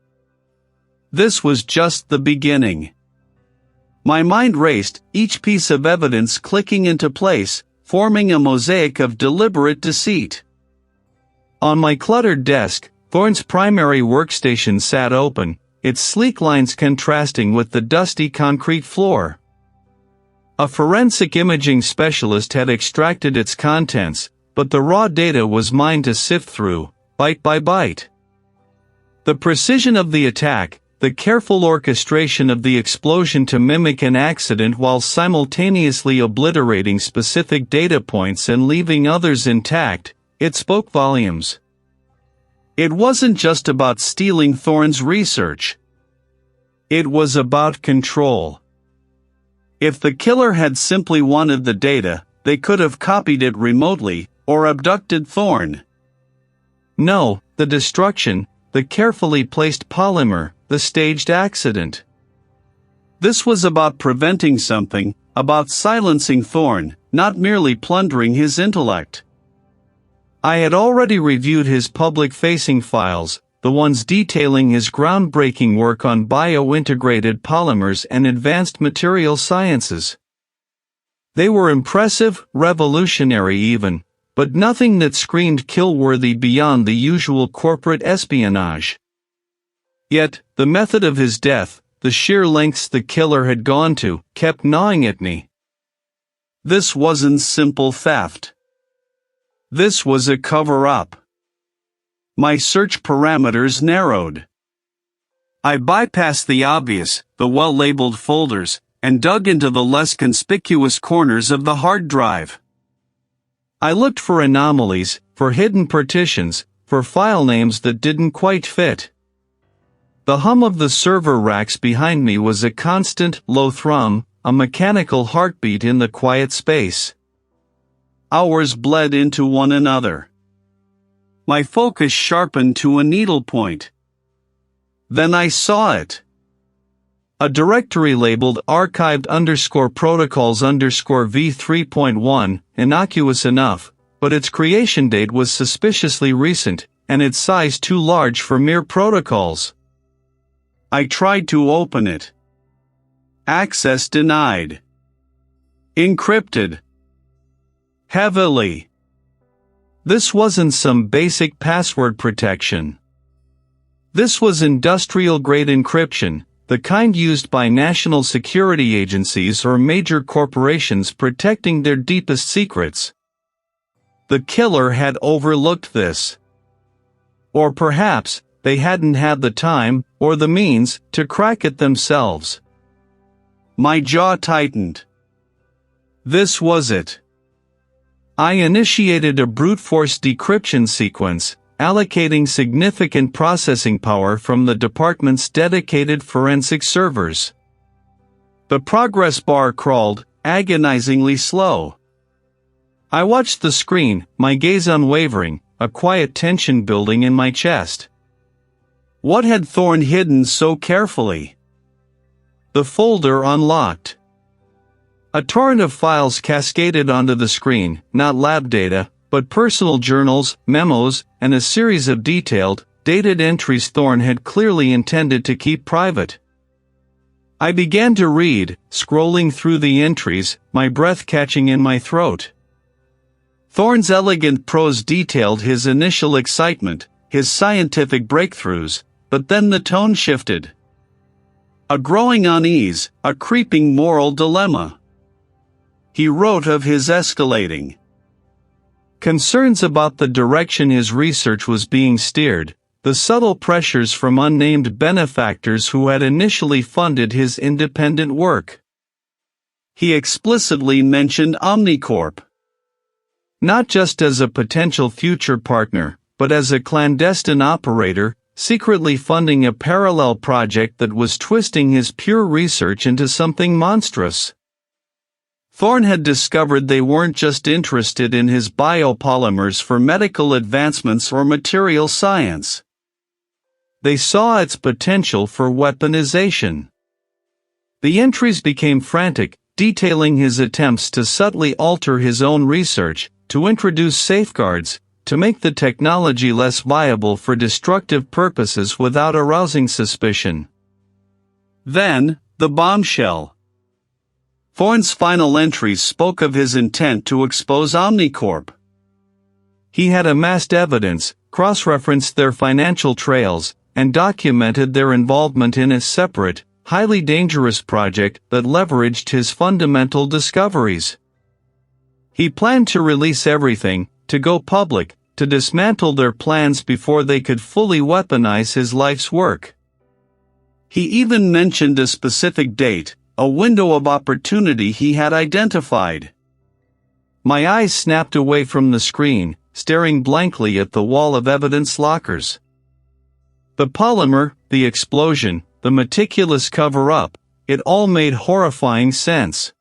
This was just the beginning. My mind raced, each piece of evidence clicking into place, forming a mosaic of deliberate deceit. On my cluttered desk, Thorne's primary workstation sat open, its sleek lines contrasting with the dusty concrete floor. A forensic imaging specialist had extracted its contents, but the raw data was mine to sift through, bite by bite. The precision of the attack, the careful orchestration of the explosion to mimic an accident while simultaneously obliterating specific data points and leaving others intact, it spoke volumes. It wasn't just about stealing Thorne's research. It was about control. If the killer had simply wanted the data, they could have copied it remotely, or abducted Thorne. No, the destruction, the carefully placed polymer, the staged accident. This was about preventing something, about silencing Thorne, not merely plundering his intellect. I had already reviewed his public-facing files, the ones detailing his groundbreaking work on bio-integrated polymers and advanced material sciences. They were impressive, revolutionary even, but nothing that screamed kill-worthy beyond the usual corporate espionage. Yet, the method of his death, the sheer lengths the killer had gone to, kept gnawing at me. This wasn't simple theft. This was a cover-up. My search parameters narrowed. I bypassed the obvious, the well-labeled folders, and dug into the less conspicuous corners of the hard drive. I looked for anomalies, for hidden partitions, for file names that didn't quite fit. The hum of the server racks behind me was a constant, low thrum, a mechanical heartbeat in the quiet space. Hours bled into one another. My focus sharpened to a needlepoint. Then I saw it. A directory labeled archived_protocols_v3.1, innocuous enough, but its creation date was suspiciously recent, and its size too large for mere protocols. I tried to open it. Access denied. Encrypted. Heavily. This wasn't some basic password protection. This was industrial-grade encryption, the kind used by national security agencies or major corporations protecting their deepest secrets. The killer had overlooked this. Or perhaps, they hadn't had the time, or the means, to crack it themselves. My jaw tightened. This was it. I initiated a brute force decryption sequence, allocating significant processing power from the department's dedicated forensic servers. The progress bar crawled, agonizingly slow. I watched the screen, my gaze unwavering, a quiet tension building in my chest. What had Thorne hidden so carefully? The folder unlocked. A torrent of files cascaded onto the screen, not lab data, but personal journals, memos, and a series of detailed, dated entries Thorne had clearly intended to keep private. I began to read, scrolling through the entries, my breath catching in my throat. Thorne's elegant prose detailed his initial excitement, his scientific breakthroughs, but then the tone shifted. A growing unease, a creeping moral dilemma. He wrote of his escalating concerns about the direction his research was being steered, the subtle pressures from unnamed benefactors who had initially funded his independent work. He explicitly mentioned Omnicorp, not just as a potential future partner, but as a clandestine operator, secretly funding a parallel project that was twisting his pure research into something monstrous. Thorne had discovered they weren't just interested in his biopolymers for medical advancements or material science. They saw its potential for weaponization. The entries became frantic, detailing his attempts to subtly alter his own research, to introduce safeguards, to make the technology less viable for destructive purposes without arousing suspicion. Then, the bombshell. Thorne's final entries spoke of his intent to expose Omnicorp. He had amassed evidence, cross-referenced their financial trails, and documented their involvement in a separate, highly dangerous project that leveraged his fundamental discoveries. He planned to release everything, to go public, to dismantle their plans before they could fully weaponize his life's work. He even mentioned a specific date, a window of opportunity he had identified. My eyes snapped away from the screen, staring blankly at the wall of evidence lockers. The polymer, the explosion, the meticulous cover-up, it all made horrifying sense.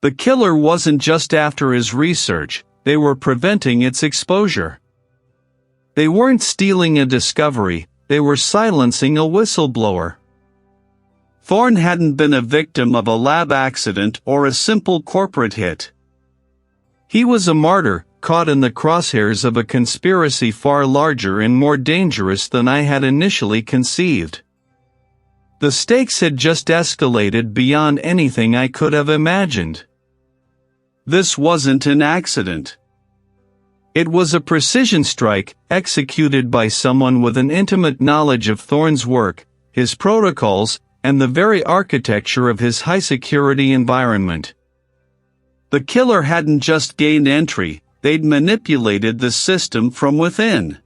The killer wasn't just after his research, they were preventing its exposure. They weren't stealing a discovery, they were silencing a whistleblower. Thorne hadn't been a victim of a lab accident or a simple corporate hit. He was a martyr, caught in the crosshairs of a conspiracy far larger and more dangerous than I had initially conceived. The stakes had just escalated beyond anything I could have imagined. This wasn't an accident. It was a precision strike, executed by someone with an intimate knowledge of Thorne's work, his protocols, and the very architecture of his high-security environment. The killer hadn't just gained entry, they'd manipulated the system from within.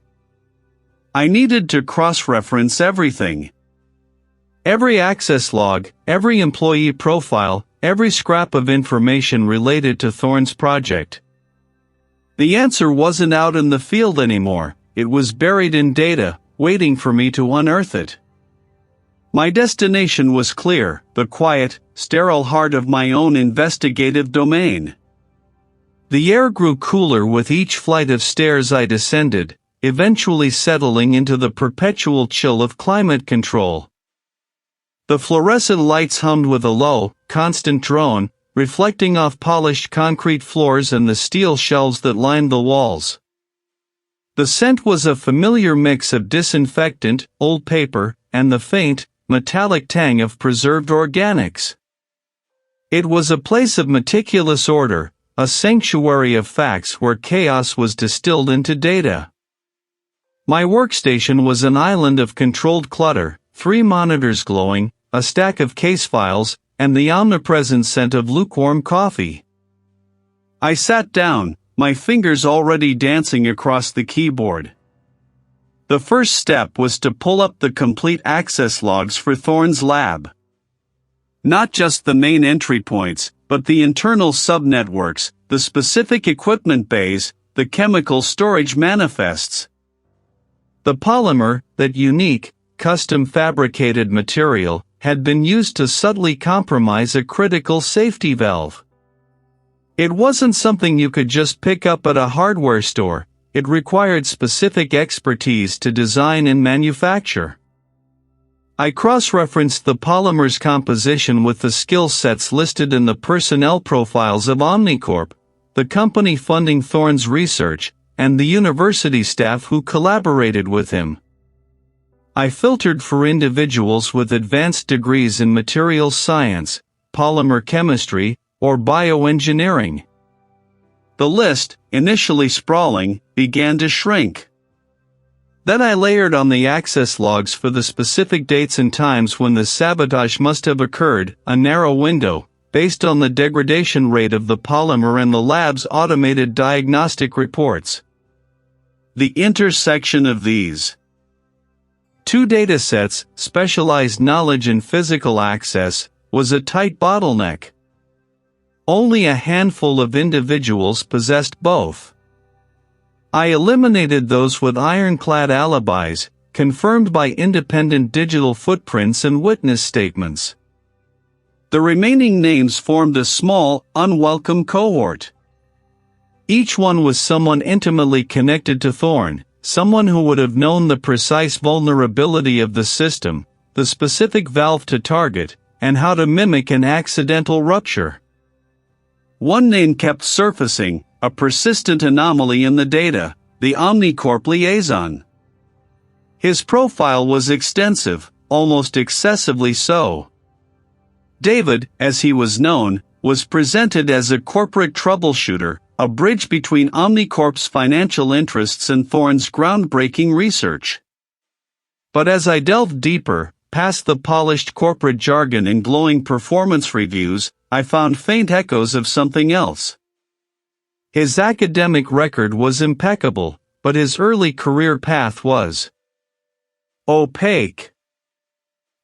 I needed to cross-reference everything. Every access log, every employee profile, every scrap of information related to Thorne's project. The answer wasn't out in the field anymore, it was buried in data, waiting for me to unearth it. My destination was clear, the quiet, sterile heart of my own investigative domain. The air grew cooler with each flight of stairs I descended, eventually settling into the perpetual chill of climate control. The fluorescent lights hummed with a low, constant drone, reflecting off polished concrete floors and the steel shelves that lined the walls. The scent was a familiar mix of disinfectant, old paper, and the faint, metallic tang of preserved organics. It was a place of meticulous order, a sanctuary of facts where chaos was distilled into data. My workstation was an island of controlled clutter, 3 monitors glowing, a stack of case files, and the omnipresent scent of lukewarm coffee. I sat down, my fingers already dancing across the keyboard. The first step was to pull up the complete access logs for Thorne's lab. Not just the main entry points, but the internal subnetworks, the specific equipment bays, the chemical storage manifests. The polymer, that unique, custom-fabricated material, had been used to subtly compromise a critical safety valve. It wasn't something you could just pick up at a hardware store, it required specific expertise to design and manufacture. I cross-referenced the polymer's composition with the skill sets listed in the personnel profiles of Omnicorp, the company funding Thorne's research, and the university staff who collaborated with him. I filtered for individuals with advanced degrees in materials science, polymer chemistry, or bioengineering. The list, initially sprawling, began to shrink. Then I layered on the access logs for the specific dates and times when the sabotage must have occurred, a narrow window, based on the degradation rate of the polymer and the lab's automated diagnostic reports. The intersection of these two datasets, specialized knowledge and physical access, was a tight bottleneck. Only a handful of individuals possessed both. I eliminated those with ironclad alibis, confirmed by independent digital footprints and witness statements. The remaining names formed a small, unwelcome cohort. Each one was someone intimately connected to Thorne, someone who would have known the precise vulnerability of the system, the specific valve to target, and how to mimic an accidental rupture. One name kept surfacing, a persistent anomaly in the data, the Omnicorp liaison. His profile was extensive, almost excessively so. David, as he was known, was presented as a corporate troubleshooter, a bridge between Omnicorp's financial interests and Thorne's groundbreaking research. But as I delved deeper, past the polished corporate jargon and glowing performance reviews, I found faint echoes of something else. His academic record was impeccable, but his early career path was opaque.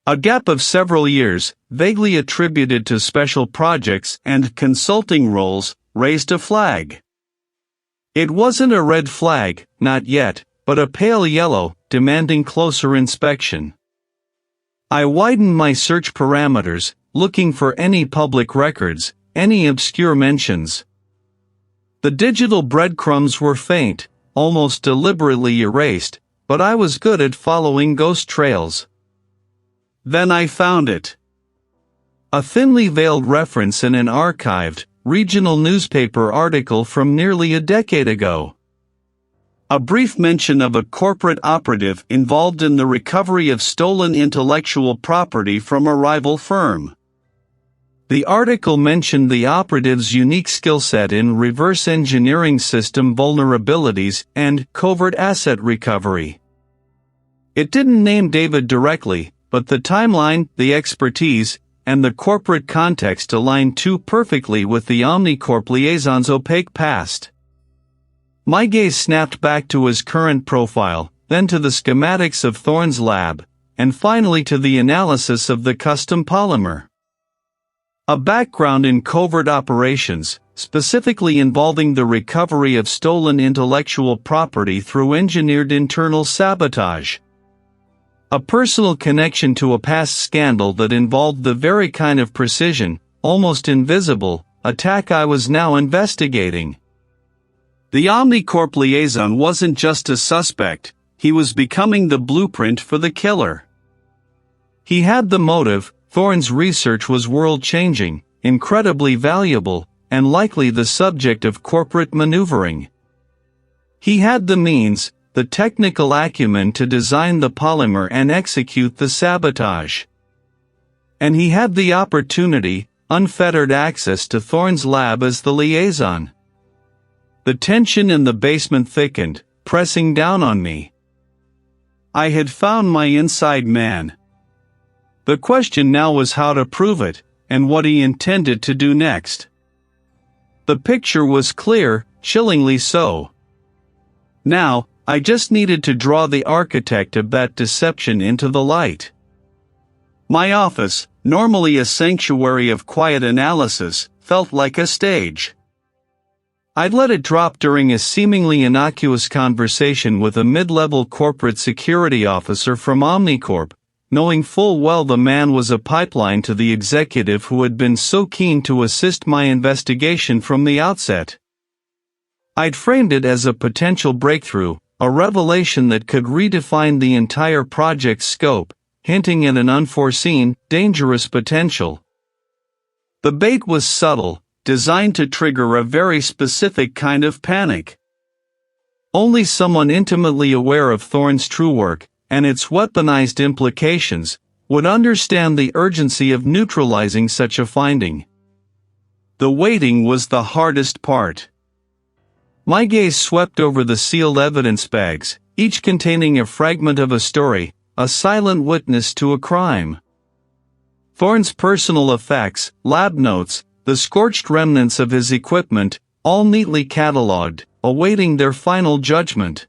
A gap of several years, vaguely attributed to special projects and consulting roles, raised a flag. It wasn't a red flag, not yet, but a pale yellow, demanding closer inspection. I widened my search parameters, looking for any public records, any obscure mentions. The digital breadcrumbs were faint, almost deliberately erased, but I was good at following ghost trails. Then I found it. A thinly veiled reference in an archived, regional newspaper article from nearly a decade ago. A brief mention of a corporate operative involved in the recovery of stolen intellectual property from a rival firm. The article mentioned the operative's unique skill set in reverse engineering system vulnerabilities and covert asset recovery. It didn't name David directly, but the timeline, the expertise, and the corporate context aligned too perfectly with the Omnicorp liaison's opaque past. My gaze snapped back to his current profile, then to the schematics of Thorne's lab, and finally to the analysis of the custom polymer. A background in covert operations, specifically involving the recovery of stolen intellectual property through engineered internal sabotage. A personal connection to a past scandal that involved the very kind of precision, almost invisible, attack I was now investigating. The Omnicorp liaison wasn't just a suspect, he was becoming the blueprint for the killer. He had the motive. Thorne's research was world-changing, incredibly valuable, and likely the subject of corporate maneuvering. He had the means, the technical acumen to design the polymer and execute the sabotage. And he had the opportunity, unfettered access to Thorne's lab as the liaison. The tension in the basement thickened, pressing down on me. I had found my inside man. The question now was how to prove it, and what he intended to do next. The picture was clear, chillingly so. Now, I just needed to draw the architect of that deception into the light. My office, normally a sanctuary of quiet analysis, felt like a stage. I'd let it drop during a seemingly innocuous conversation with a mid-level corporate security officer from Omnicorp, knowing full well the man was a pipeline to the executive who had been so keen to assist my investigation from the outset. I'd framed it as a potential breakthrough, a revelation that could redefine the entire project's scope, hinting at an unforeseen, dangerous potential. The bait was subtle, designed to trigger a very specific kind of panic. Only someone intimately aware of Thorne's true work, and its weaponized implications, would understand the urgency of neutralizing such a finding. The waiting was the hardest part. My gaze swept over the sealed evidence bags, each containing a fragment of a story, a silent witness to a crime. Thorne's personal effects, lab notes, the scorched remnants of his equipment, all neatly catalogued, awaiting their final judgment.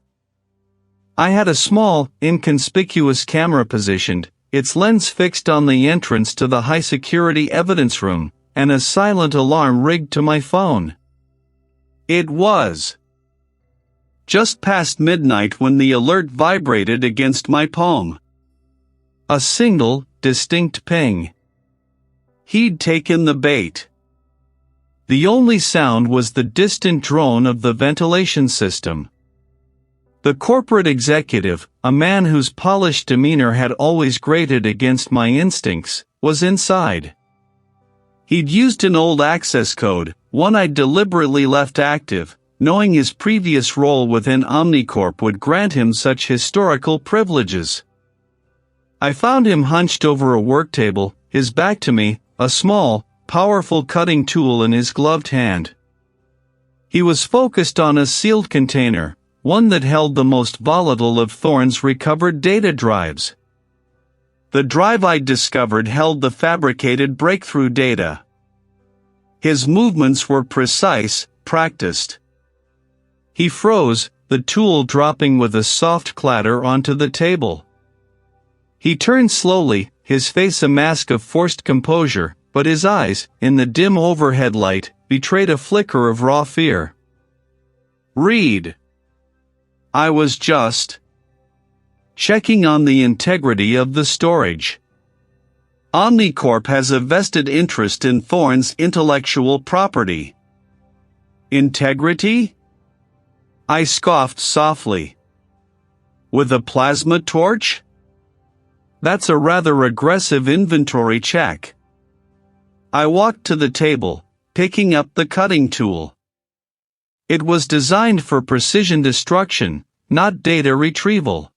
I had a small, inconspicuous camera positioned, its lens fixed on the entrance to the high-security evidence room, and a silent alarm rigged to my phone. It was just past midnight when the alert vibrated against my palm. A single, distinct ping. He'd taken the bait. The only sound was the distant drone of the ventilation system. The corporate executive, a man whose polished demeanor had always grated against my instincts, was inside. He'd used an old access code, one I'd deliberately left active, knowing his previous role within Omnicorp would grant him such historical privileges. I found him hunched over a work table, his back to me, a small, powerful cutting tool in his gloved hand. He was focused on a sealed container, one that held the most volatile of Thorne's recovered data drives. The drive I'd discovered held the fabricated breakthrough data. His movements were precise, practiced. He froze, the tool dropping with a soft clatter onto the table. He turned slowly, his face a mask of forced composure, but his eyes, in the dim overhead light, betrayed a flicker of raw fear. "Reid. I was just checking on the integrity of the storage. Omnicorp has a vested interest in Thorne's intellectual property." "Integrity?" I scoffed softly. "With a plasma torch? That's a rather aggressive inventory check." I walked to the table, picking up the cutting tool. It was designed for precision destruction, not data retrieval.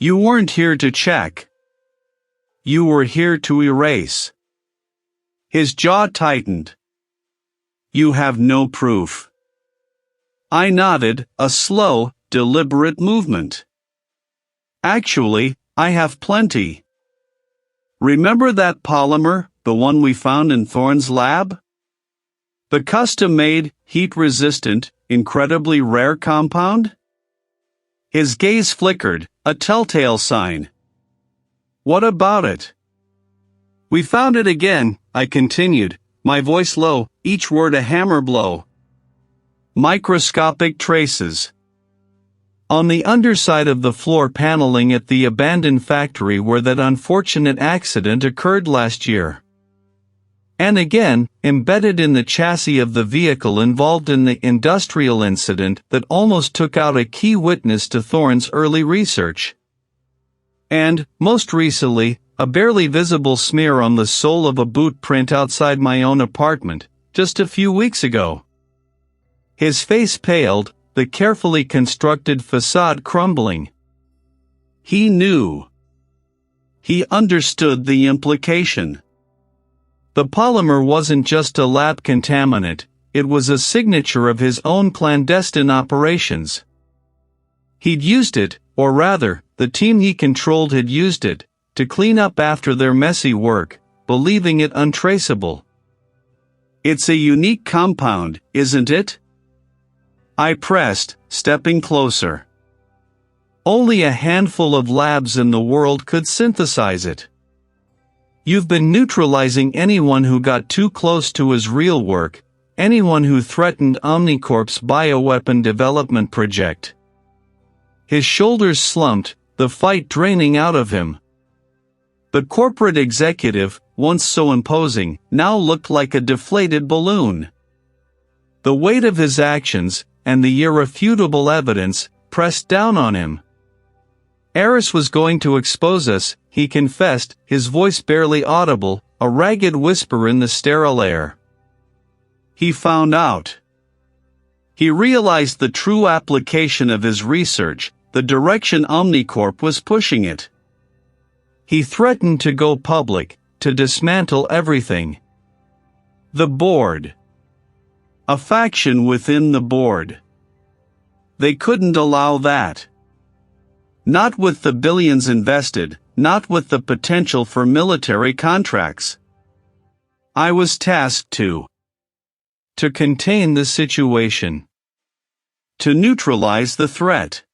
"You weren't here to check. You were here to erase." His jaw tightened. "You have no proof." I nodded, a slow, deliberate movement. "Actually, I have plenty. Remember that polymer, the one we found in Thorne's lab? The custom-made, heat-resistant, incredibly rare compound?" His gaze flickered, a telltale sign. "What about it?" "We found it again," I continued, my voice low, each word a hammer blow. "Microscopic traces. On the underside of the floor paneling at the abandoned factory where that unfortunate accident occurred last year. And again, embedded in the chassis of the vehicle involved in the industrial incident that almost took out a key witness to Thorne's early research. And, most recently, a barely visible smear on the sole of a boot print outside my own apartment, just a few weeks ago." His face paled, the carefully constructed facade crumbling. He knew. He understood the implication. The polymer wasn't just a lab contaminant, it was a signature of his own clandestine operations. He'd used it, or rather, the team he controlled had used it, to clean up after their messy work, believing it untraceable. "It's a unique compound, isn't it?" I pressed, stepping closer. "Only a handful of labs in the world could synthesize it. You've been neutralizing anyone who got too close to his real work, anyone who threatened Omnicorp's bioweapon development project." His shoulders slumped, the fight draining out of him. The corporate executive, once so imposing, now looked like a deflated balloon. The weight of his actions, and the irrefutable evidence, pressed down on him. Aris was going to expose us, he confessed, his voice barely audible, a ragged whisper in the sterile air. "He found out. He realized the true application of his research, the direction Omnicorp was pushing it. He threatened to go public, to dismantle everything. The board. A faction within the board. They couldn't allow that. Not with the billions invested, not with the potential for military contracts. I was tasked to contain the situation. To neutralize the threat.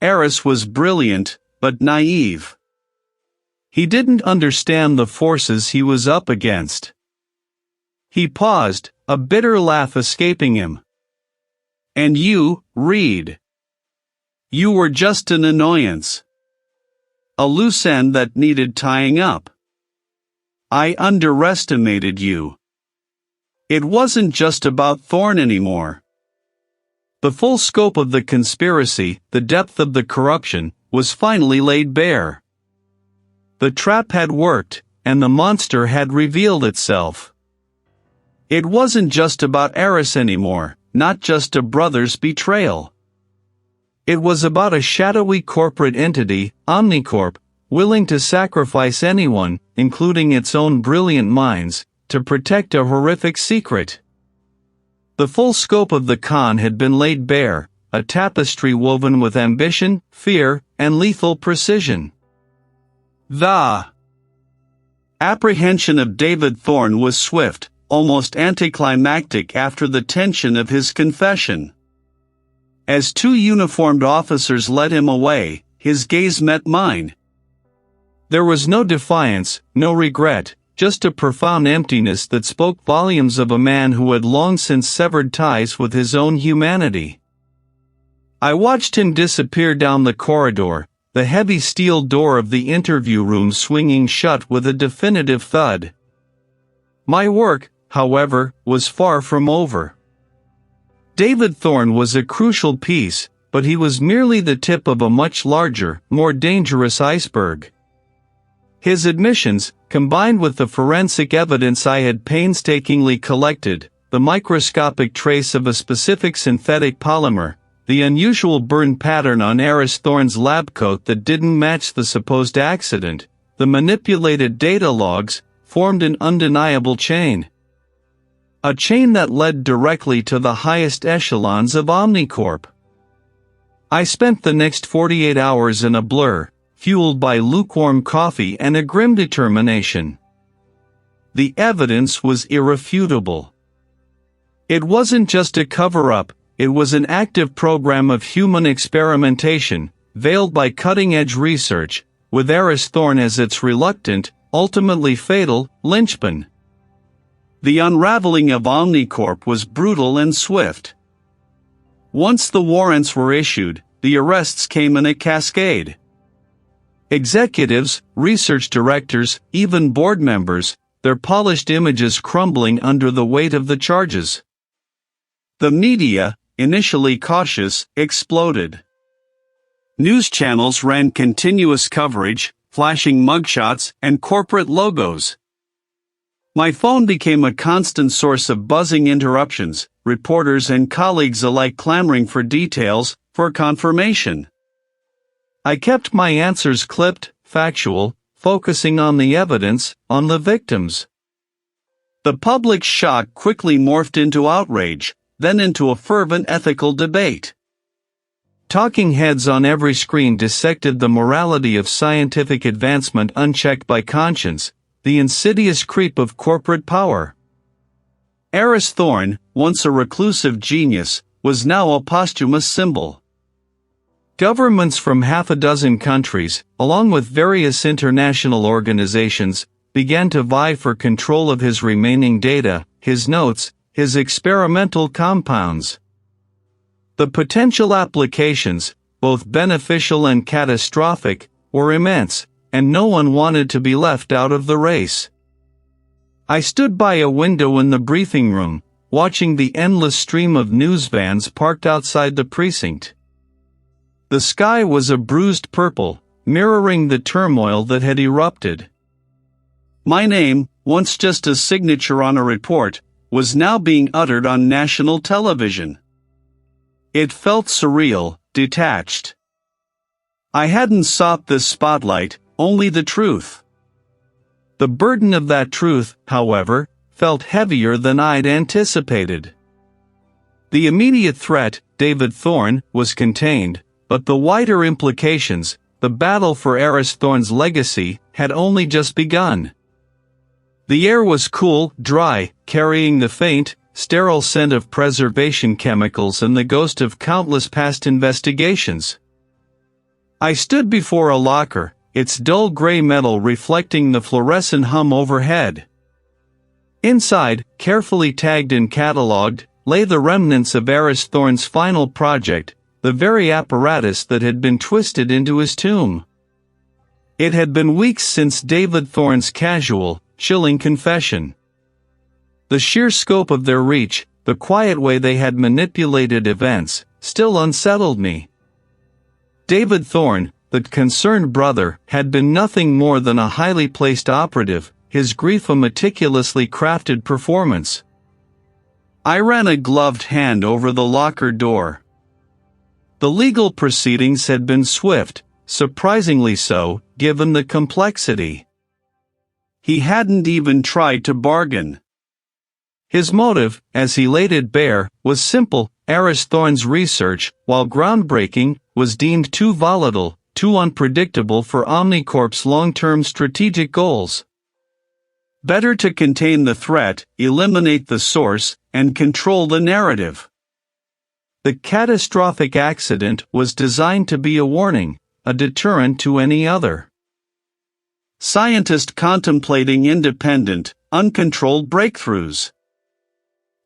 Aris was brilliant, but naive. He didn't understand the forces he was up against. He paused, a bitter laugh escaping him. And you, Reid. You were just an annoyance. A loose end that needed tying up. I underestimated you. It wasn't just about Thorne anymore. The full scope of the conspiracy, the depth of the corruption, was finally laid bare. The trap had worked, and the monster had revealed itself. It wasn't just about Aris anymore, not just a brother's betrayal. It was about a shadowy corporate entity, Omnicorp, willing to sacrifice anyone, including its own brilliant minds, to protect a horrific secret. The full scope of the con had been laid bare, a tapestry woven with ambition, fear, and lethal precision. The apprehension of David Thorne was swift, almost anticlimactic after the tension of his confession. As two uniformed officers led him away, his gaze met mine. There was no defiance, no regret, just a profound emptiness that spoke volumes of a man who had long since severed ties with his own humanity. I watched him disappear down the corridor, the heavy steel door of the interview room swinging shut with a definitive thud. My work, however, was far from over. David Thorne was a crucial piece, but he was merely the tip of a much larger, more dangerous iceberg. His admissions, combined with the forensic evidence I had painstakingly collected, the microscopic trace of a specific synthetic polymer, the unusual burn pattern on Aris Thorne's lab coat that didn't match the supposed accident, the manipulated data logs, formed an undeniable chain. A chain that led directly to the highest echelons of Omnicorp. I spent the next 48 hours in a blur, fueled by lukewarm coffee and a grim determination. The evidence was irrefutable. It wasn't just a cover-up, it was an active program of human experimentation, veiled by cutting-edge research, with Aris Thorne as its reluctant, ultimately fatal, linchpin. The unraveling of Omnicorp was brutal and swift. Once the warrants were issued, the arrests came in a cascade. Executives, research directors, even board members, their polished images crumbling under the weight of the charges. The media, initially cautious, exploded. News channels ran continuous coverage, flashing mugshots and corporate logos. My phone became a constant source of buzzing interruptions, reporters and colleagues alike clamoring for details, for confirmation. I kept my answers clipped, factual, focusing on the evidence, on the victims. The public's shock quickly morphed into outrage, then into a fervent ethical debate. Talking heads on every screen dissected the morality of scientific advancement unchecked by conscience, the insidious creep of corporate power. Aris Thorne, once a reclusive genius, was now a posthumous symbol. Governments from half a dozen countries, along with various international organizations, began to vie for control of his remaining data, his notes, his experimental compounds. The potential applications, both beneficial and catastrophic, were immense, and no one wanted to be left out of the race. I stood by a window in the briefing room, watching the endless stream of news vans parked outside the precinct. The sky was a bruised purple, mirroring the turmoil that had erupted. My name, once just a signature on a report, was now being uttered on national television. It felt surreal, detached. I hadn't sought this spotlight, only the truth. The burden of that truth, however, felt heavier than I'd anticipated. The immediate threat, David Thorne, was contained, but the wider implications, the battle for Aris Thorne's legacy, had only just begun. The air was cool, dry, carrying the faint, sterile scent of preservation chemicals and the ghost of countless past investigations. I stood before a locker, its dull gray metal reflecting the fluorescent hum overhead. Inside, carefully tagged and catalogued, lay the remnants of Aris Thorne's final project, the very apparatus that had been twisted into his tomb. It had been weeks since David Thorne's casual, chilling confession. The sheer scope of their reach, the quiet way they had manipulated events, still unsettled me. David Thorne, the concerned brother, had been nothing more than a highly placed operative, his grief a meticulously crafted performance. I ran a gloved hand over the locker door. The legal proceedings had been swift, surprisingly so, given the complexity. He hadn't even tried to bargain. His motive, as he laid it bare, was simple. Aris Thorne's research, while groundbreaking, was deemed too volatile, too unpredictable for Omnicorp's long-term strategic goals. Better to contain the threat, eliminate the source, and control the narrative. The catastrophic accident was designed to be a warning, a deterrent to any other scientist contemplating independent, uncontrolled breakthroughs.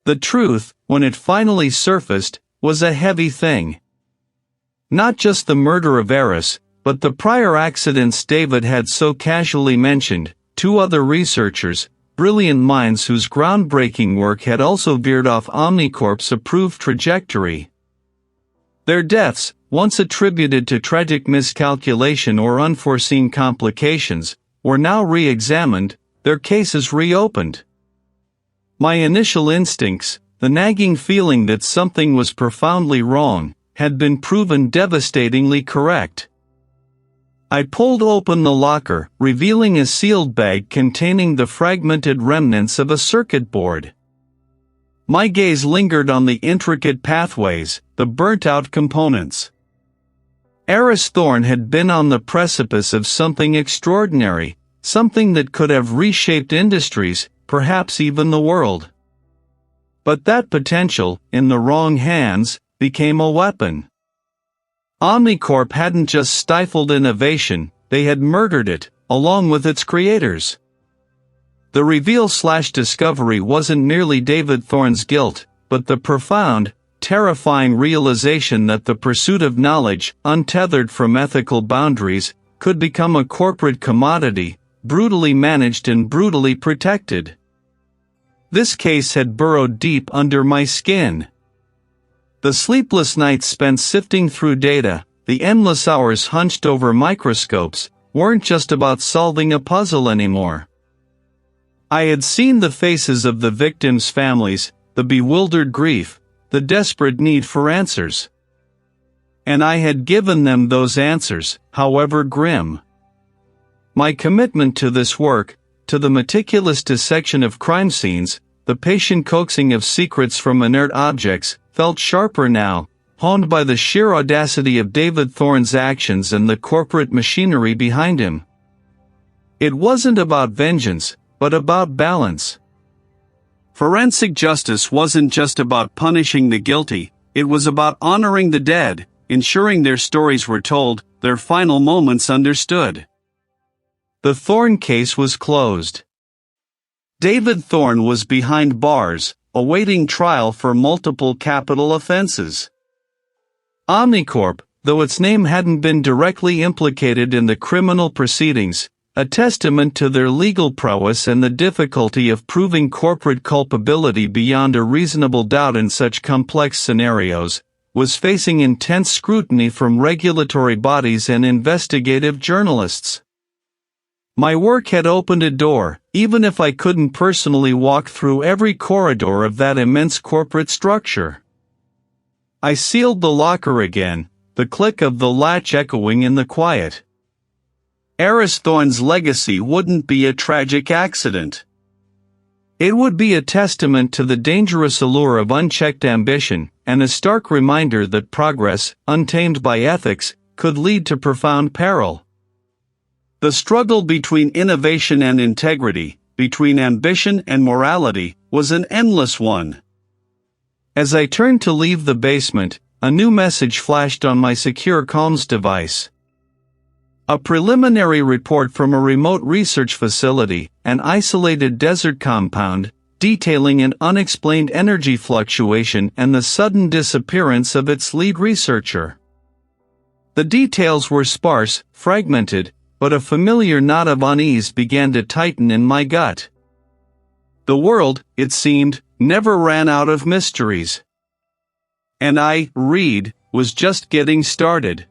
The truth, when it finally surfaced, was a heavy thing. Not just the murder of Aris, but the prior accidents David had so casually mentioned, two other researchers, brilliant minds whose groundbreaking work had also veered off Omnicorp's approved trajectory. Their deaths, once attributed to tragic miscalculation or unforeseen complications, were now re-examined, their cases reopened. My initial instincts, the nagging feeling that something was profoundly wrong, had been proven devastatingly correct. I pulled open the locker, revealing a sealed bag containing the fragmented remnants of a circuit board. My gaze lingered on the intricate pathways, the burnt-out components. Aris Thorne had been on the precipice of something extraordinary, something that could have reshaped industries, perhaps even the world. But that potential, in the wrong hands, became a weapon. Omnicorp hadn't just stifled innovation, they had murdered it, along with its creators. The reveal/discovery wasn't merely David Thorne's guilt, but the profound, terrifying realization that the pursuit of knowledge, untethered from ethical boundaries, could become a corporate commodity, brutally managed and brutally protected. This case had burrowed deep under my skin. The sleepless nights spent sifting through data, the endless hours hunched over microscopes, weren't just about solving a puzzle anymore. I had seen the faces of the victims' families, the bewildered grief, the desperate need for answers. And I had given them those answers, however grim. My commitment to this work, to the meticulous dissection of crime scenes, the patient coaxing of secrets from inert objects, felt sharper now, honed by the sheer audacity of David Thorne's actions and the corporate machinery behind him. It wasn't about vengeance, but about balance. Forensic justice wasn't just about punishing the guilty, it was about honoring the dead, ensuring their stories were told, their final moments understood. The Thorne case was closed. David Thorne was behind bars, awaiting trial for multiple capital offenses. Omnicorp, though its name hadn't been directly implicated in the criminal proceedings, a testament to their legal prowess and the difficulty of proving corporate culpability beyond a reasonable doubt in such complex scenarios, was facing intense scrutiny from regulatory bodies and investigative journalists. My work had opened a door, even if I couldn't personally walk through every corridor of that immense corporate structure. I sealed the locker again, the click of the latch echoing in the quiet. Aris Thorne's legacy wouldn't be a tragic accident. It would be a testament to the dangerous allure of unchecked ambition, and a stark reminder that progress, untamed by ethics, could lead to profound peril. The struggle between innovation and integrity, between ambition and morality, was an endless one. As I turned to leave the basement, a new message flashed on my secure comms device. A preliminary report from a remote research facility, an isolated desert compound, detailing an unexplained energy fluctuation and the sudden disappearance of its lead researcher. The details were sparse, fragmented, but a familiar knot of unease began to tighten in my gut. The world, it seemed, never ran out of mysteries. And I, Reid, was just getting started.